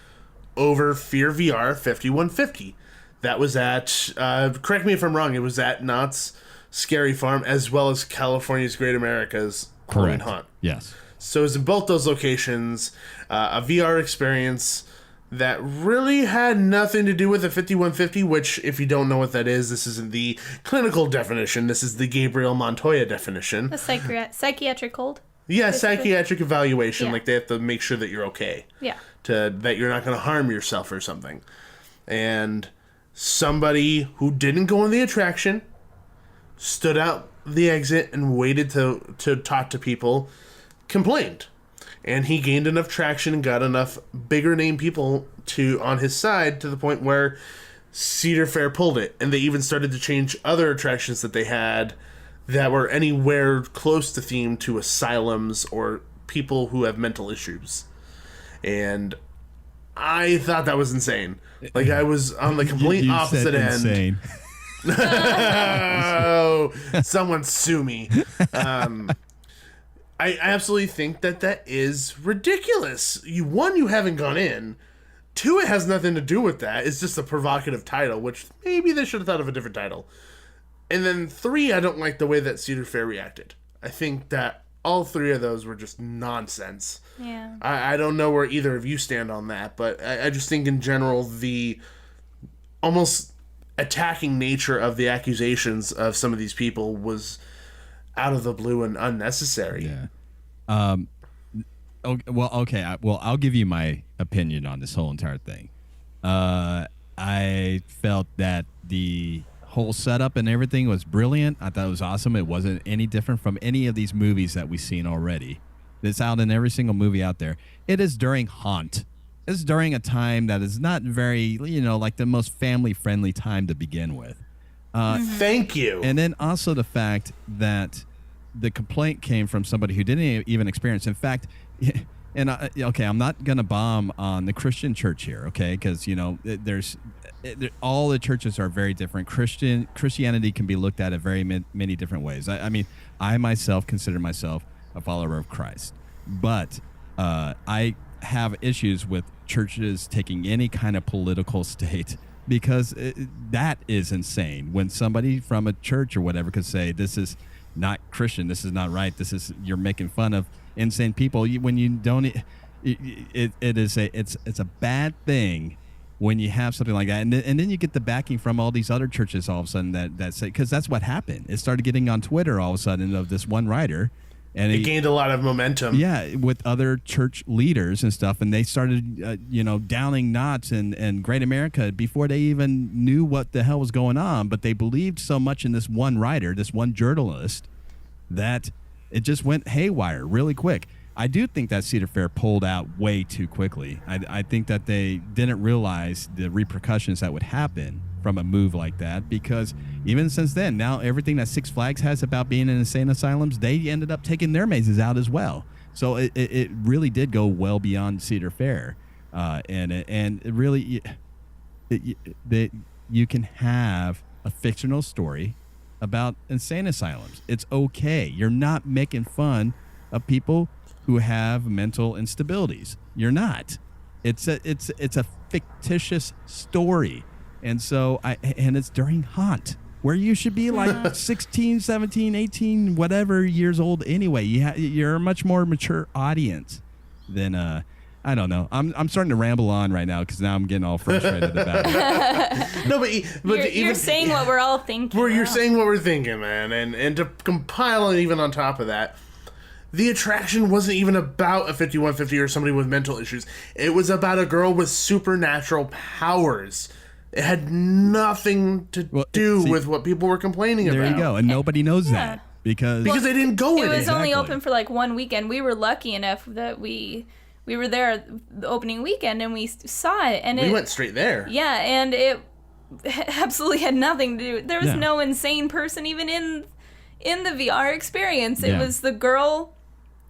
over Fear VR 5150. That was at, correct me if I'm wrong, it was at Knott's Scary Farm, as well as California's Great America's Halloween Haunt. Yes. So it was in both those locations, a VR experience that really had nothing to do with the 5150, which, if you don't know what that is, this isn't the clinical definition. This is the Gabriel Montoya definition. A psychiatric hold? Yeah, psychiatric evaluation. Yeah. Like, they have to make sure that you're okay. Yeah. That you're not going to harm yourself or something. And somebody who didn't go on the attraction stood out the exit and waited to talk to people, complained. And he gained enough traction and got enough bigger name people on his side to the point where Cedar Fair pulled it. And they even started to change other attractions that they had that were anywhere close to theme to asylums or people who have mental issues. And I thought that was insane. Like, I was on the complete opposite end. Insane. Oh, someone sue me. I absolutely think that is ridiculous. You haven't gone in. 2, it has nothing to do with that. It's just a provocative title, which maybe they should have thought of a different title. And then 3, I don't like the way that Cedar Fair reacted. I think that all 3 of those were just nonsense. Yeah. I don't know where either of you stand on that, but I just think in general the almost attacking nature of the accusations of some of these people was out of the blue and unnecessary. Yeah. Okay. Well, I'll give you my opinion on this whole entire thing. I felt that the whole setup and everything was brilliant. I thought it was awesome. It wasn't any different from any of these movies that we've seen already. It's out in every single movie out there. It is during Haunt. It's during a time that is not very, like the most family-friendly time to begin with. Thank you. And then also the fact that the complaint came from somebody who didn't even experience. In fact, and I'm not going to bomb on the Christian church here, okay? Because, all the churches are very different. Christianity can be looked at very many different ways. I mean, I myself consider myself a follower of Christ. But I have issues with churches taking any kind of political state, because that is insane. When somebody from a church or whatever could say, this is not Christian, this is not right, you're making fun of insane people. When you don't, it's a bad thing when you have something like that, and then you get the backing from all these other churches all of a sudden that say, because that's what happened. It started getting on Twitter all of a sudden of this one writer. And it gained a lot of momentum. Yeah, with other church leaders and stuff, and they started, downing Knott and Great America before they even knew what the hell was going on. But they believed so much in this one writer, this one journalist, that it just went haywire really quick. I do think that Cedar Fair pulled out way too quickly. I think that they didn't realize the repercussions that would happen from a move like that, because even since then, now everything that Six Flags has about being in insane asylums, they ended up taking their mazes out as well. So it really did go well beyond Cedar Fair, and it really that you can have a fictional story about insane asylums. It's okay. You're not making fun of people who have mental instabilities. You're not. It's a fictitious story. And so and it's during Haunt, where you should be like 16, 17, 18, whatever years old anyway. You're a much more mature audience than I don't know. I'm starting to ramble on right now because now I'm getting all frustrated about it. No, but you're saying what we're all thinking. You're saying what we're thinking, man. And to compile it even on top of that, the attraction wasn't even about a 5150 or somebody with mental issues. It was about a girl with supernatural powers. It had nothing to do with what people were complaining about. There you go. And nobody knows that because they didn't go with it. It was only open for like one weekend. We were lucky enough that we were there the opening weekend and we saw it. And we went straight there. Yeah, and it absolutely had nothing to do. There was no insane person even in the VR experience. It was the girl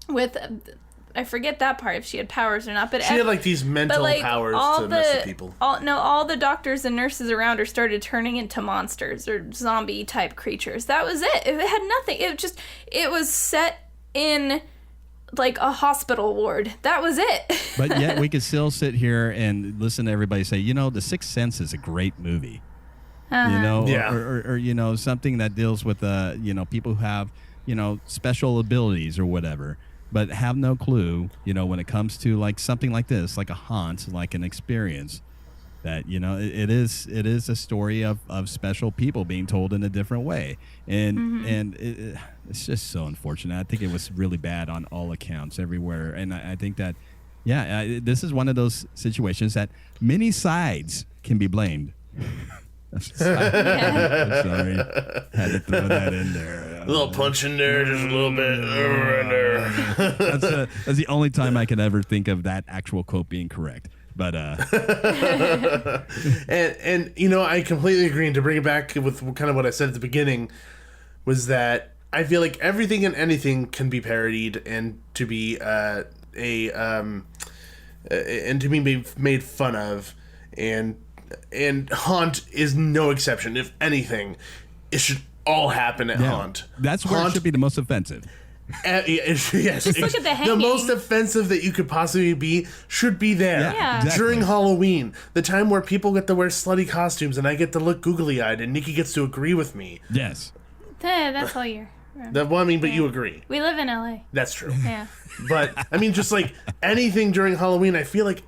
with... I forget that part, if she had powers or not. But she had like these mental powers to mess with people. All the doctors and nurses around her started turning into monsters or zombie type creatures. That was it. It had nothing. It was set in like a hospital ward. That was it. But yet we could still sit here and listen to everybody say, The Sixth Sense is a great movie. Or something that deals with people who have special abilities or whatever, but have no clue, when it comes to like something like this, like a haunt, like an experience, that it is a story of special people being told in a different way, and it's just so unfortunate. I think it was really bad on all accounts everywhere, and I think that this is one of those situations that many sides can be blamed. I'm sorry. Had to throw that in there. A little punch in there, just a little bit. That's the only time I can ever think of that actual quote being correct. But and I completely agree. And to bring it back with kind of what I said at the beginning was that I feel like everything and anything can be parodied and to be made fun of, and Haunt is no exception. If anything, it should all happen at Haunt. That's where it should be the most offensive. Yes, just look at the hanging. The most offensive that you could possibly be should be there. Yeah. Exactly. During Halloween, the time where people get to wear slutty costumes and I get to look googly-eyed and Nikki gets to agree with me. Yes. That's all year. But you agree. We live in LA. That's true. Yeah. But, just like anything during Halloween, I feel like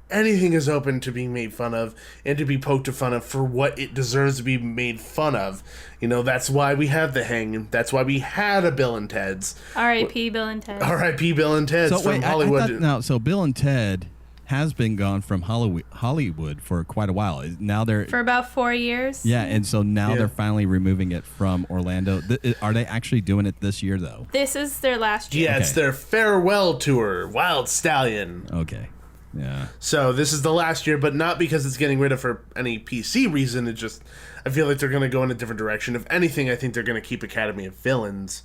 anything is open to being made fun of and to be poked fun of for what it deserves to be made fun of. That's why we have the Hang. That's why we had a Bill and Ted's. R.I.P. Bill and Ted. R.I.P. Bill and Ted's from Hollywood. So Bill and Ted has been gone from Hollywood for quite a while. Now they're for about 4 years. Yeah, and so now they're finally removing it from Orlando. Are they actually doing it this year though? This is their last year. Yeah, it's their farewell tour, Wild Stallion. Okay. Yeah. So this is the last year, but not because it's getting rid of for any PC reason. It just, I feel like they're going to go in a different direction. If anything, I think they're going to keep Academy of Villains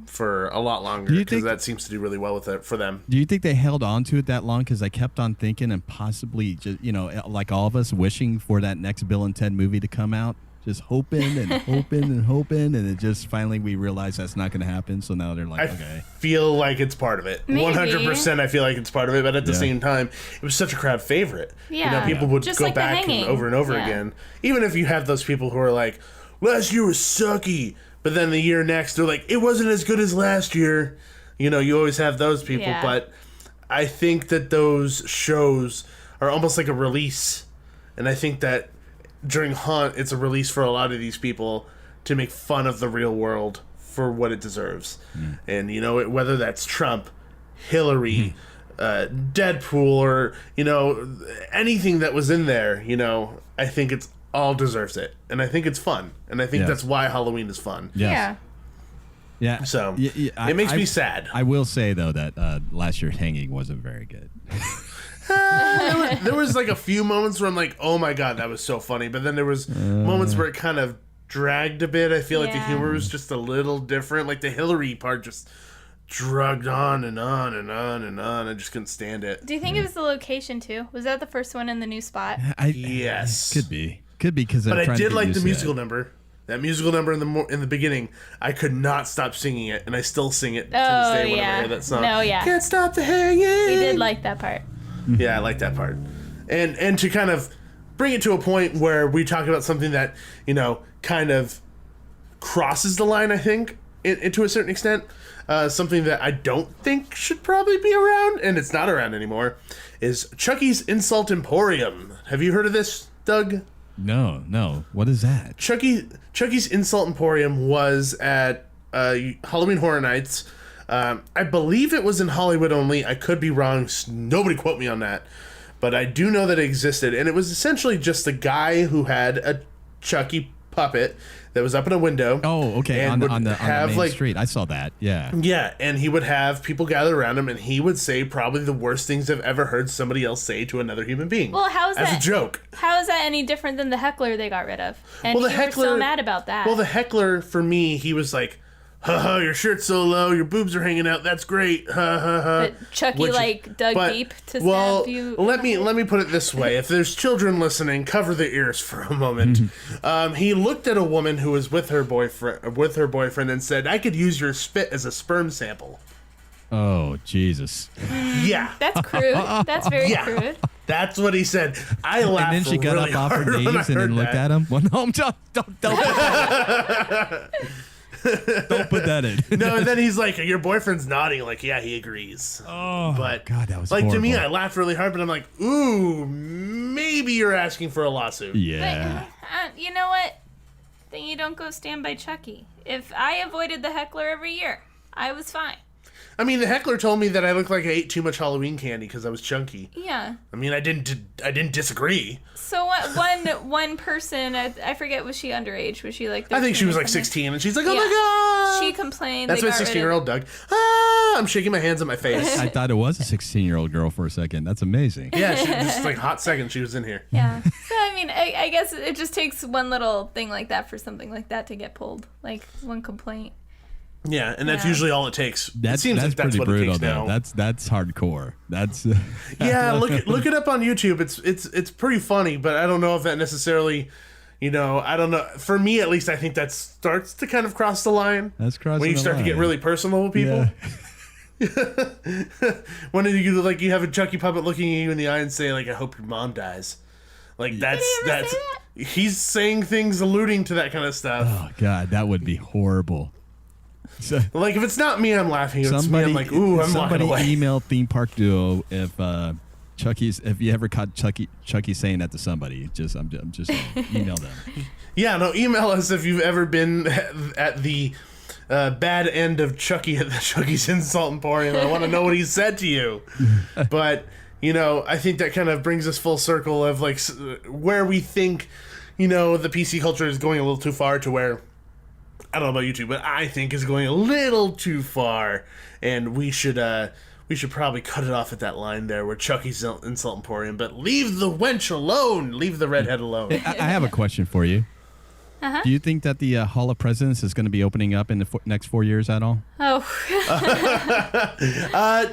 for a lot longer because that seems to do really well with it for them. Do you think they held on to it that long? Because I kept on thinking and possibly just, like all of us wishing for that next Bill and Ted movie to come out. Just hoping and hoping and hoping, and it just finally we realize that's not going to happen. So now they're like, okay. I feel like it's part of it. Maybe. 100% I feel like it's part of it, but at the same time, it was such a crowd favorite. Yeah. People would just go like back and over and over again. Even if you have those people who are like, last year was sucky, but then the year next, they're like, it wasn't as good as last year. You always have those people, but I think that those shows are almost like a release, and I think that during Haunt, it's a release for a lot of these people to make fun of the real world for what it deserves. And, whether that's Trump, Hillary, Deadpool, or, anything that was in there, I think it's all deserves it. And I think it's fun. And I think that's why Halloween is fun. Yes. Yeah. So, it makes me sad. I will say, though, that last year's Hanging wasn't very good. There was like a few moments where I'm like, oh my god, that was so funny. But then there was moments where it kind of dragged a bit. I feel like the humor was just a little different. Like the Hillary part just dragged on and on and on and on. I just couldn't stand it. Do you think it was the location too? Was that the first one in the new spot? Yes. Could be because but I did like the musical number. That musical number in the beginning, I could not stop singing it, and I still sing it to this day whenever I hear that song. No, yeah. Can't stop the hanging. We did like that part. Yeah, I like that part. And to kind of bring it to a point where we talk about something that, kind of crosses the line, I think, to a certain extent. Something that I don't think should probably be around, and it's not around anymore, is Chucky's Insult Emporium. Have you heard of this, Doug? No. What is that? Chucky's Insult Emporium was at Halloween Horror Nights. I believe it was in Hollywood only. I could be wrong. Nobody quote me on that. But I do know that it existed. And it was essentially just a guy who had a Chucky puppet that was up in a window. Oh, okay. On the main street. I saw that. Yeah. Yeah, and he would have people gather around him, and he would say probably the worst things I've ever heard somebody else say to another human being. Well, as a joke. How is that any different than the heckler they got rid of? And well, the you heckler, were so mad about that. Well, the heckler, for me, he was like, ha, your shirt's so low, your boobs are hanging out, that's great, ha. But Chucky, dug deep to stab you. Let me put it this way. If there's children listening, cover their ears for a moment. He looked at a woman who was with her boyfriend and said, I could use your spit as a sperm sample. Oh, Jesus. Yeah. That's crude. That's very crude. That's what he said. I laughed. And then she got really up off her knees and then looked at him. Well, no, don't put that in. No, and then he's like, your boyfriend's nodding, like, yeah, he agrees. Oh, but God, that was like, horrible. to me, I laughed really hard, but I'm like, ooh, maybe you're asking for a lawsuit. Yeah. But, you know what? Then you don't go stand by Chucky. If I avoided the heckler every year, I was fine. I mean, the heckler told me that I looked like I ate too much Halloween candy because I was chunky. Yeah. I mean, I didn't disagree. So one person, I forget, was she underage? Was she like? I think she was like 16, and she's like, oh my God. She complained. That's my 16-year-old Doug. I'm shaking my hands on my face. I thought it was a 16-year-old girl for a second. That's amazing. Yeah, just like hot second she was in here. Yeah. So, I mean, I guess it just takes one little thing like that for something like that to get pulled. Like one complaint. Yeah, and that's usually all it takes. It seems like that's what brutal, it takes now. That's hardcore. That's yeah. Look it up on YouTube. It's pretty funny, but I don't know if that necessarily, I don't know. For me, at least, I think that starts to kind of cross the line. That's crossing when you start the line. to get really personal with people. Yeah. When you have a Chucky puppet looking at you in the eye and say like, "I hope your mom dies." Like that's he's saying things alluding to that kind of stuff. Oh God, that would be horrible. So, like if it's not me, I'm laughing. If it's me, I'm like, ooh, I'm walking away. Somebody email Theme Park Duo if you ever caught Chucky saying that to somebody. I'm just email them. Yeah, no, email us if you've ever been at the bad end of Chucky at the Chucky's Insult Emporium. I want to know what he said to you. But I think that kind of brings us full circle of like where we think the PC culture is going a little too far to where. I don't know about you two, but I think is going a little too far, and we should probably cut it off at that line there where Chucky's Insult Emporium, but leave the wench alone, leave the redhead alone. I have a question for you. Uh-huh. Do you think that the Hall of Presidents is going to be opening up in the next 4 years at all? Oh.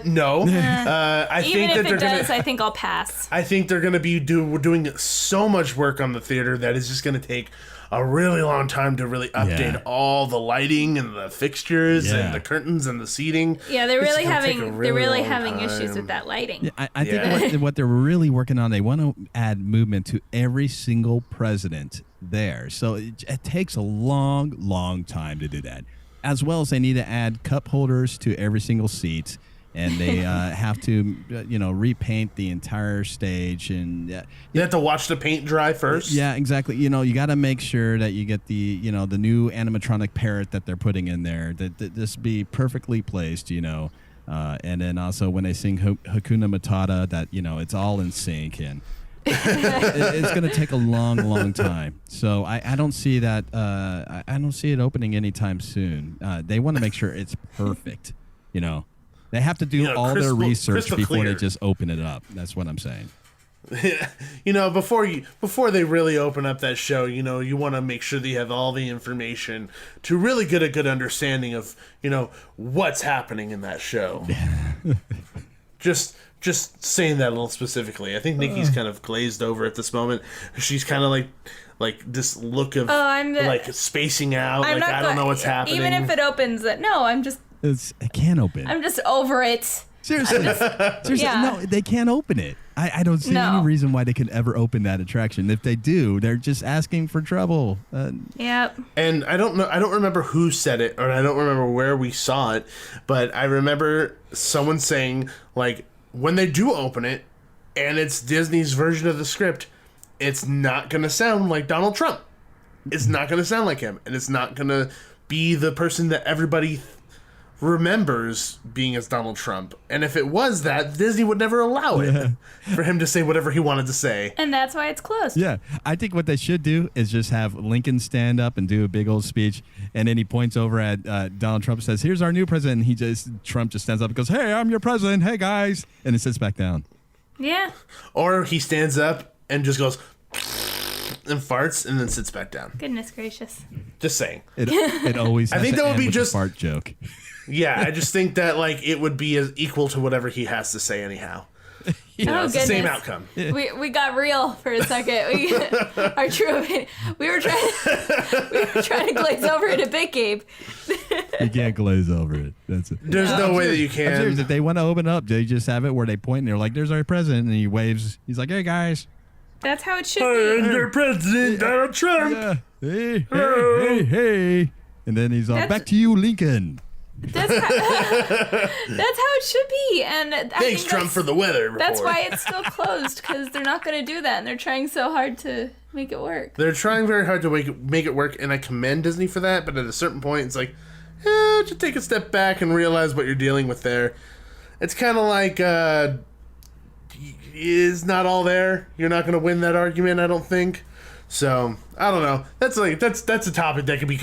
No. I Even think if it does, I think I'll pass. I think they're going to be doing so much work on the theater that it's just going to take a really long time to really update all the lighting and the fixtures and the curtains and the seating. Yeah, they're really having issues with that lighting. Yeah, I think what they're really working on, they want to add movement to every single president there. So it takes a long time to do that. As well as they need to add cup holders to every single seat. And they have to, repaint the entire stage, and you have to watch the paint dry first. Yeah, exactly. You got to make sure that you get the, the new animatronic parrot that they're putting in there, that this be perfectly placed, and then also when they sing Hakuna Matata, that it's all in sync, and it's going to take a long time. So I don't see that. I don't see it opening anytime soon. They want to make sure it's perfect, They have to do all their research before they just open it up. That's what I'm saying. Before they really open up that show, you want to make sure that you have all the information to really get a good understanding of, what's happening in that show. Just saying that a little specifically. I think Nikki's kind of glazed over at this moment. She's kind of like this look of spacing out. I don't know what's happening. Even if it opens, it can't open. It I'm just over it. Seriously, Yeah. no, they can't open it. I don't see any reason why they could ever open that attraction. If they do, they're just asking for trouble. Yep. And I don't know. I don't remember who said it, or I don't remember where we saw it, but I remember someone saying, like, when they do open it, and it's Disney's version of the script, it's not going to sound like Donald Trump. It's not going to sound like him, and it's not going to be the person that everybody remembers being as Donald Trump. And if it was that, Disney would never allow it for him to say whatever he wanted to say. And that's why it's closed. Yeah, I think what they should do is just have Lincoln stand up and do a big old speech, and then he points over at Donald Trump and says, "Here's our new president." And Trump just stands up and goes, "Hey, I'm your president. Hey, guys," and he sits back down. Yeah. Or he stands up and just goes and farts and then sits back down. Goodness gracious. Just saying. It always. I think has to that would end be with just a fart joke. Yeah, I just think that like it would be as equal to whatever he has to say anyhow. You know, Oh, it's the same goodness. outcome. We got real for a second. Our true opinion. We were trying to glaze over it a bit, Gabe. You can't glaze over it. That's it. There's no way that you I'm serious. can. If they want to open up, they just have it where they point and they're like, "There's our president," and he waves. He's like, "Hey, guys." That's how it should Hey, be. your president, Donald Trump. Yeah. Hey. And then he's all, That's- "Back to you, Lincoln." That's how it should be. And I Thanks, think Trump, for the weather report. that's why it's still closed, because they're not going to do that, and they're trying so hard to make it work. They're trying very hard to make it work, and I commend Disney for that, but at a certain point, it's like, just take a step back and realize what you're dealing with there. It's kind of like, is not all there. You're not going to win that argument, I don't think. So, I don't know. That's a topic that could be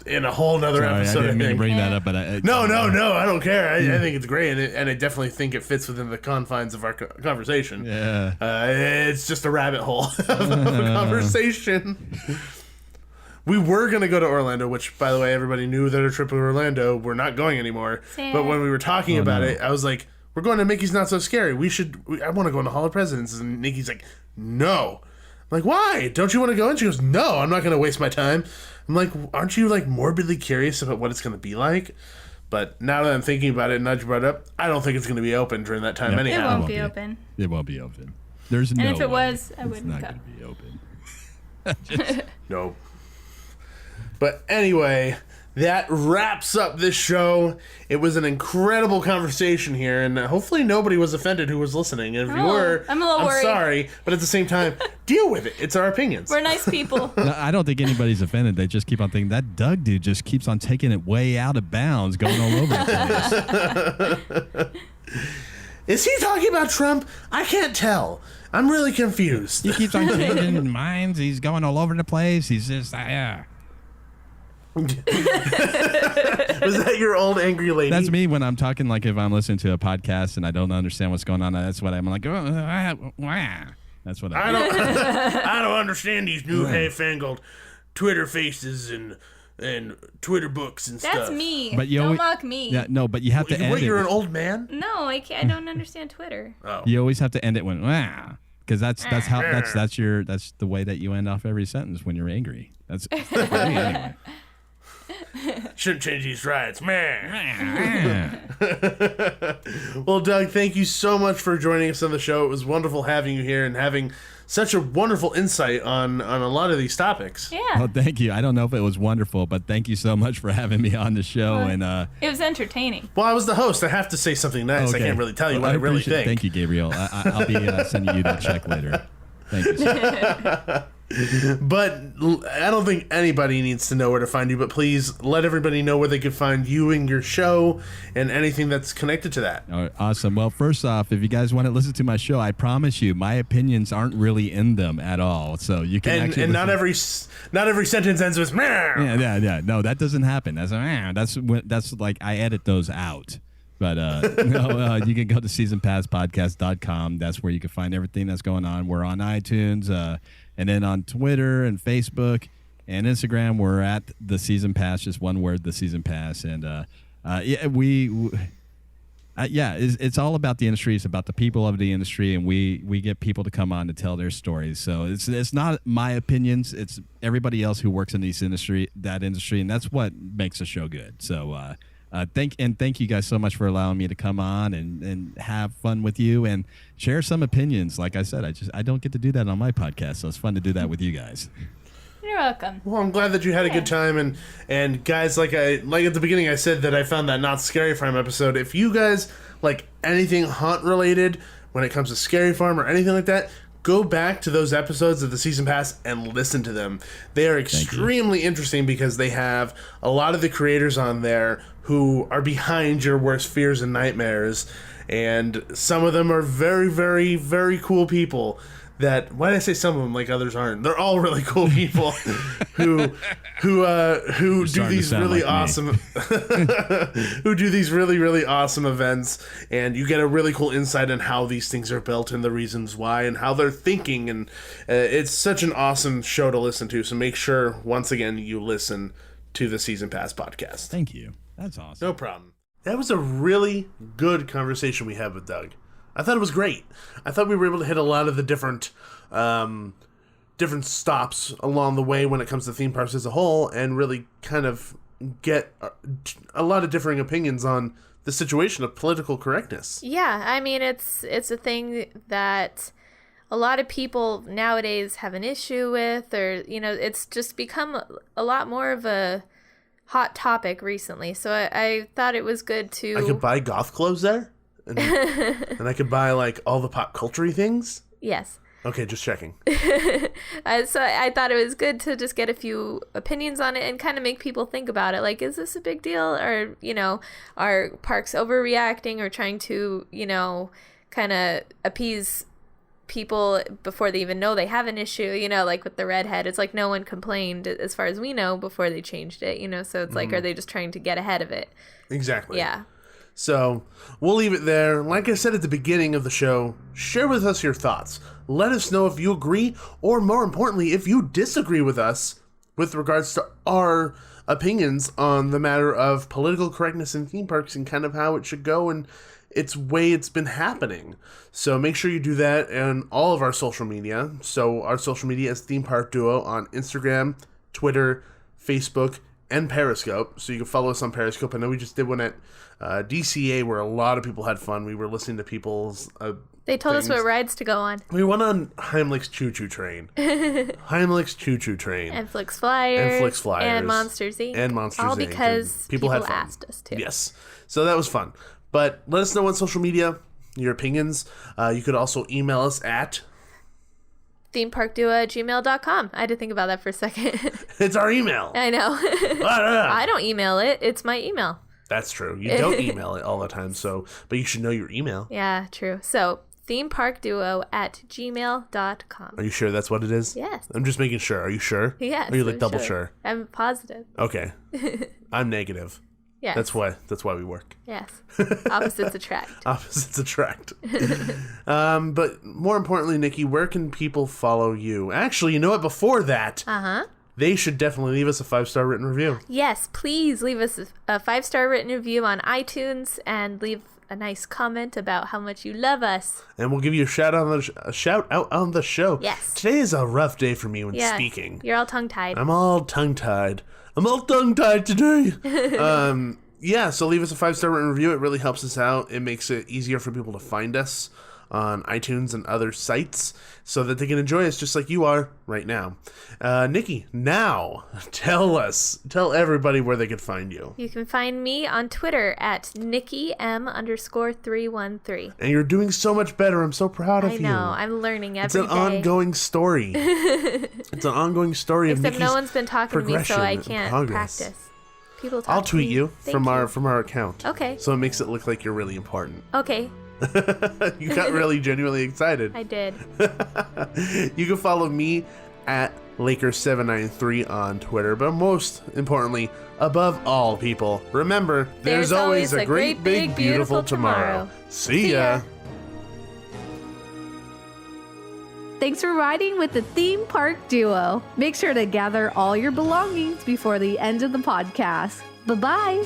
in a whole nother Sorry, episode, I didn't mean to think. bring that up, but No, I don't care. I think it's great, and I definitely think it fits within the confines of our conversation. Yeah. It's just a rabbit hole of a conversation. We were going to go to Orlando, which, by the way, everybody knew that a trip to Orlando, we're not going anymore. Sad. But when we were talking about it, I was like, we're going to Mickey's Not So Scary. I want to go in the Hall of Presidents. And Nikki's like, no. I'm like, why? Don't you want to go? And she goes, no, I'm not going to waste my time. I'm like, aren't you like morbidly curious about what it's going to be like? But now that I'm thinking about it, and now that you brought it up, I don't think it's going to be open during that time Yeah. It anyhow. won't be open. It won't be open. There's no And if it way was, I it's wouldn't not go. going to be open. No. But anyway, that wraps up this show. It was an incredible conversation here, and hopefully nobody was offended who was listening. And if you Oh, were, I'm a little worried. sorry, but at the same time, deal with it. It's our opinions. We're nice people. No, I don't think anybody's offended. They just keep on thinking that Doug dude just keeps on taking it way out of bounds, going all over the place. Is he talking about Trump? I can't tell. I'm really confused. He keeps on changing minds. He's going all over the place. He's just, yeah. Was that your old angry lady? That's me when I'm talking, like if I'm listening to a podcast and I don't understand what's going on. That's what I'm like, that's what I don't understand these new fangled Twitter faces and Twitter books and stuff. That's me. But you Don't always- mock me. Yeah, no, but you have to end What, it. you're an old man? No, I can't. I don't understand Twitter. Oh. You always have to end it when because that's the way that you end off every sentence when you're angry. That's for me anyway. Shouldn't change these rights, man. Well, Doug, thank you so much for joining us on the show. It was wonderful having you here and having such a wonderful insight on a lot of these topics. Yeah. Well, thank you. I don't know if it was wonderful, but thank you so much for having me on the show. And It was entertaining. Well, I was the host. I have to say something nice. okay. I can't really tell you Well, what I really appreciate- think. Thank you, Gabriel. I'll be sending you that check later. Thank you. Sir. But I don't think anybody needs to know where to find you, but please let everybody know where they can find you and your show and anything that's connected to that. All right, awesome. Well, first off, if you guys want to listen to my show, I promise you, my opinions aren't really in them at all. So you can actually And not listen- every sentence ends with meh. Yeah. No, that doesn't happen. That's like I edit those out. But no, you can go to seasonpasspodcast.com. That's where you can find everything that's going on. We're on iTunes, and then on Twitter and Facebook and Instagram. We're at the Season Pass, just one word, the Season Pass. And it's all about the industry. It's about the people of the industry, and we get people to come on to tell their stories. So it's not my opinions. It's everybody else who works in that industry, and that's what makes the show good. So Thank you guys so much for allowing me to come on and have fun with you and share some opinions. Like I said, I don't get to do that on my podcast, so it's fun to do that with you guys. You're welcome. Well, I'm glad that you had a good time, and guys, like at the beginning, I said that I found that Not Scary Farm episode. If you guys like anything haunt related when it comes to Scary Farm or anything like that, go back to those episodes of the season pass and listen to them. They are extremely interesting because they have a lot of the creators on there who are behind your worst fears and nightmares, and some of them are very, very, very cool people. Why did I say some of them like others aren't? They're all really cool people who do these really awesome who do these really, really awesome events, and you get a really cool insight on how these things are built and the reasons why and how they're thinking, and it's such an awesome show to listen to. So make sure once again you listen to the Season Pass podcast. Thank you. That's awesome. No problem. That was a really good conversation we had with Doug. I thought it was great. I thought we were able to hit a lot of the different stops along the way when it comes to theme parks as a whole, and really kind of get a lot of differing opinions on the situation of political correctness. Yeah, I mean, it's a thing that a lot of people nowadays have an issue with, or, it's just become a lot more of a hot topic recently. So I thought it was good to... I could buy goth clothes there? And I could buy like all the pop culture-y things? Yes. Okay, just checking. So I thought it was good to just get a few opinions on it and kind of make people think about it. Like, is this a big deal? Or, are parks overreacting or trying to, kind of appease people before they even know they have an issue? Like with the redhead, it's like no one complained, as far as we know, before they changed it, so it's like, are they just trying to get ahead of it? Exactly. Yeah. So we'll leave it there. Like I said at the beginning of the show, share with us your thoughts. Let us know if you agree, or more importantly, if you disagree with us with regards to our opinions on the matter of political correctness in theme parks and kind of how it should go and its way it's been happening. So make sure you do that on all of our social media. So our social media is Theme Park Duo on Instagram, Twitter, Facebook, and Periscope. So you can follow us on Periscope. I know we just did one at DCA where a lot of people had fun. We were listening to people's they told us what rides to go on. We went on Heimlich's Choo Choo Train. Heimlich's Choo Choo Train. And Flix Flyers. And Monsters, Inc. And Monsters, all Inc. because people had asked us to. Yes. So that was fun. But let us know on social media your opinions. You could also email us at themeparkduo@gmail.com. I had to think about that for a second. It's our email. I know. I don't email it. It's my email. That's true. You don't email it all the time, but you should know your email. Yeah, true. So, themeparkduo@gmail.com. Are you sure that's what it is? Yes. I'm just making sure. Are you sure? Yes. Are you like double sure? I'm positive. Okay. I'm negative. Yes. That's why we work. Yes. Opposites attract. Opposites attract. But more importantly, Nikki, where can people follow you? Actually, you know what? Before that, they should definitely leave us a 5-star written review. Yes, please leave us a 5-star written review on iTunes and leave a nice comment about how much you love us. And we'll give you a shout out on the show. Yes. Today is a rough day for me when speaking. You're all tongue-tied. I'm all tongue-tied today. So leave us a 5-star written review. It really helps us out. It makes it easier for people to find us on iTunes and other sites so that they can enjoy us just like you are right now. Nikki, now tell everybody where they could find you. You can find me on Twitter at NikkiM_313. And you're doing so much better. I'm so proud of you. I know. I'm learning every day. It's an ongoing story. It's an ongoing story of Nikki's Except no one's been talking to me, so I can't practice. People talk I'll tweet to me. you from Thank you. our account. Okay. So it makes it look like you're really important. Okay. You got really genuinely excited. I did. You can follow me at Lakers793 on Twitter, but most importantly, above all, people, remember, there's always a great, big, beautiful tomorrow. See ya. Thanks for riding with the Theme Park Duo. Make sure to gather all your belongings before the end of the podcast. Bye-bye.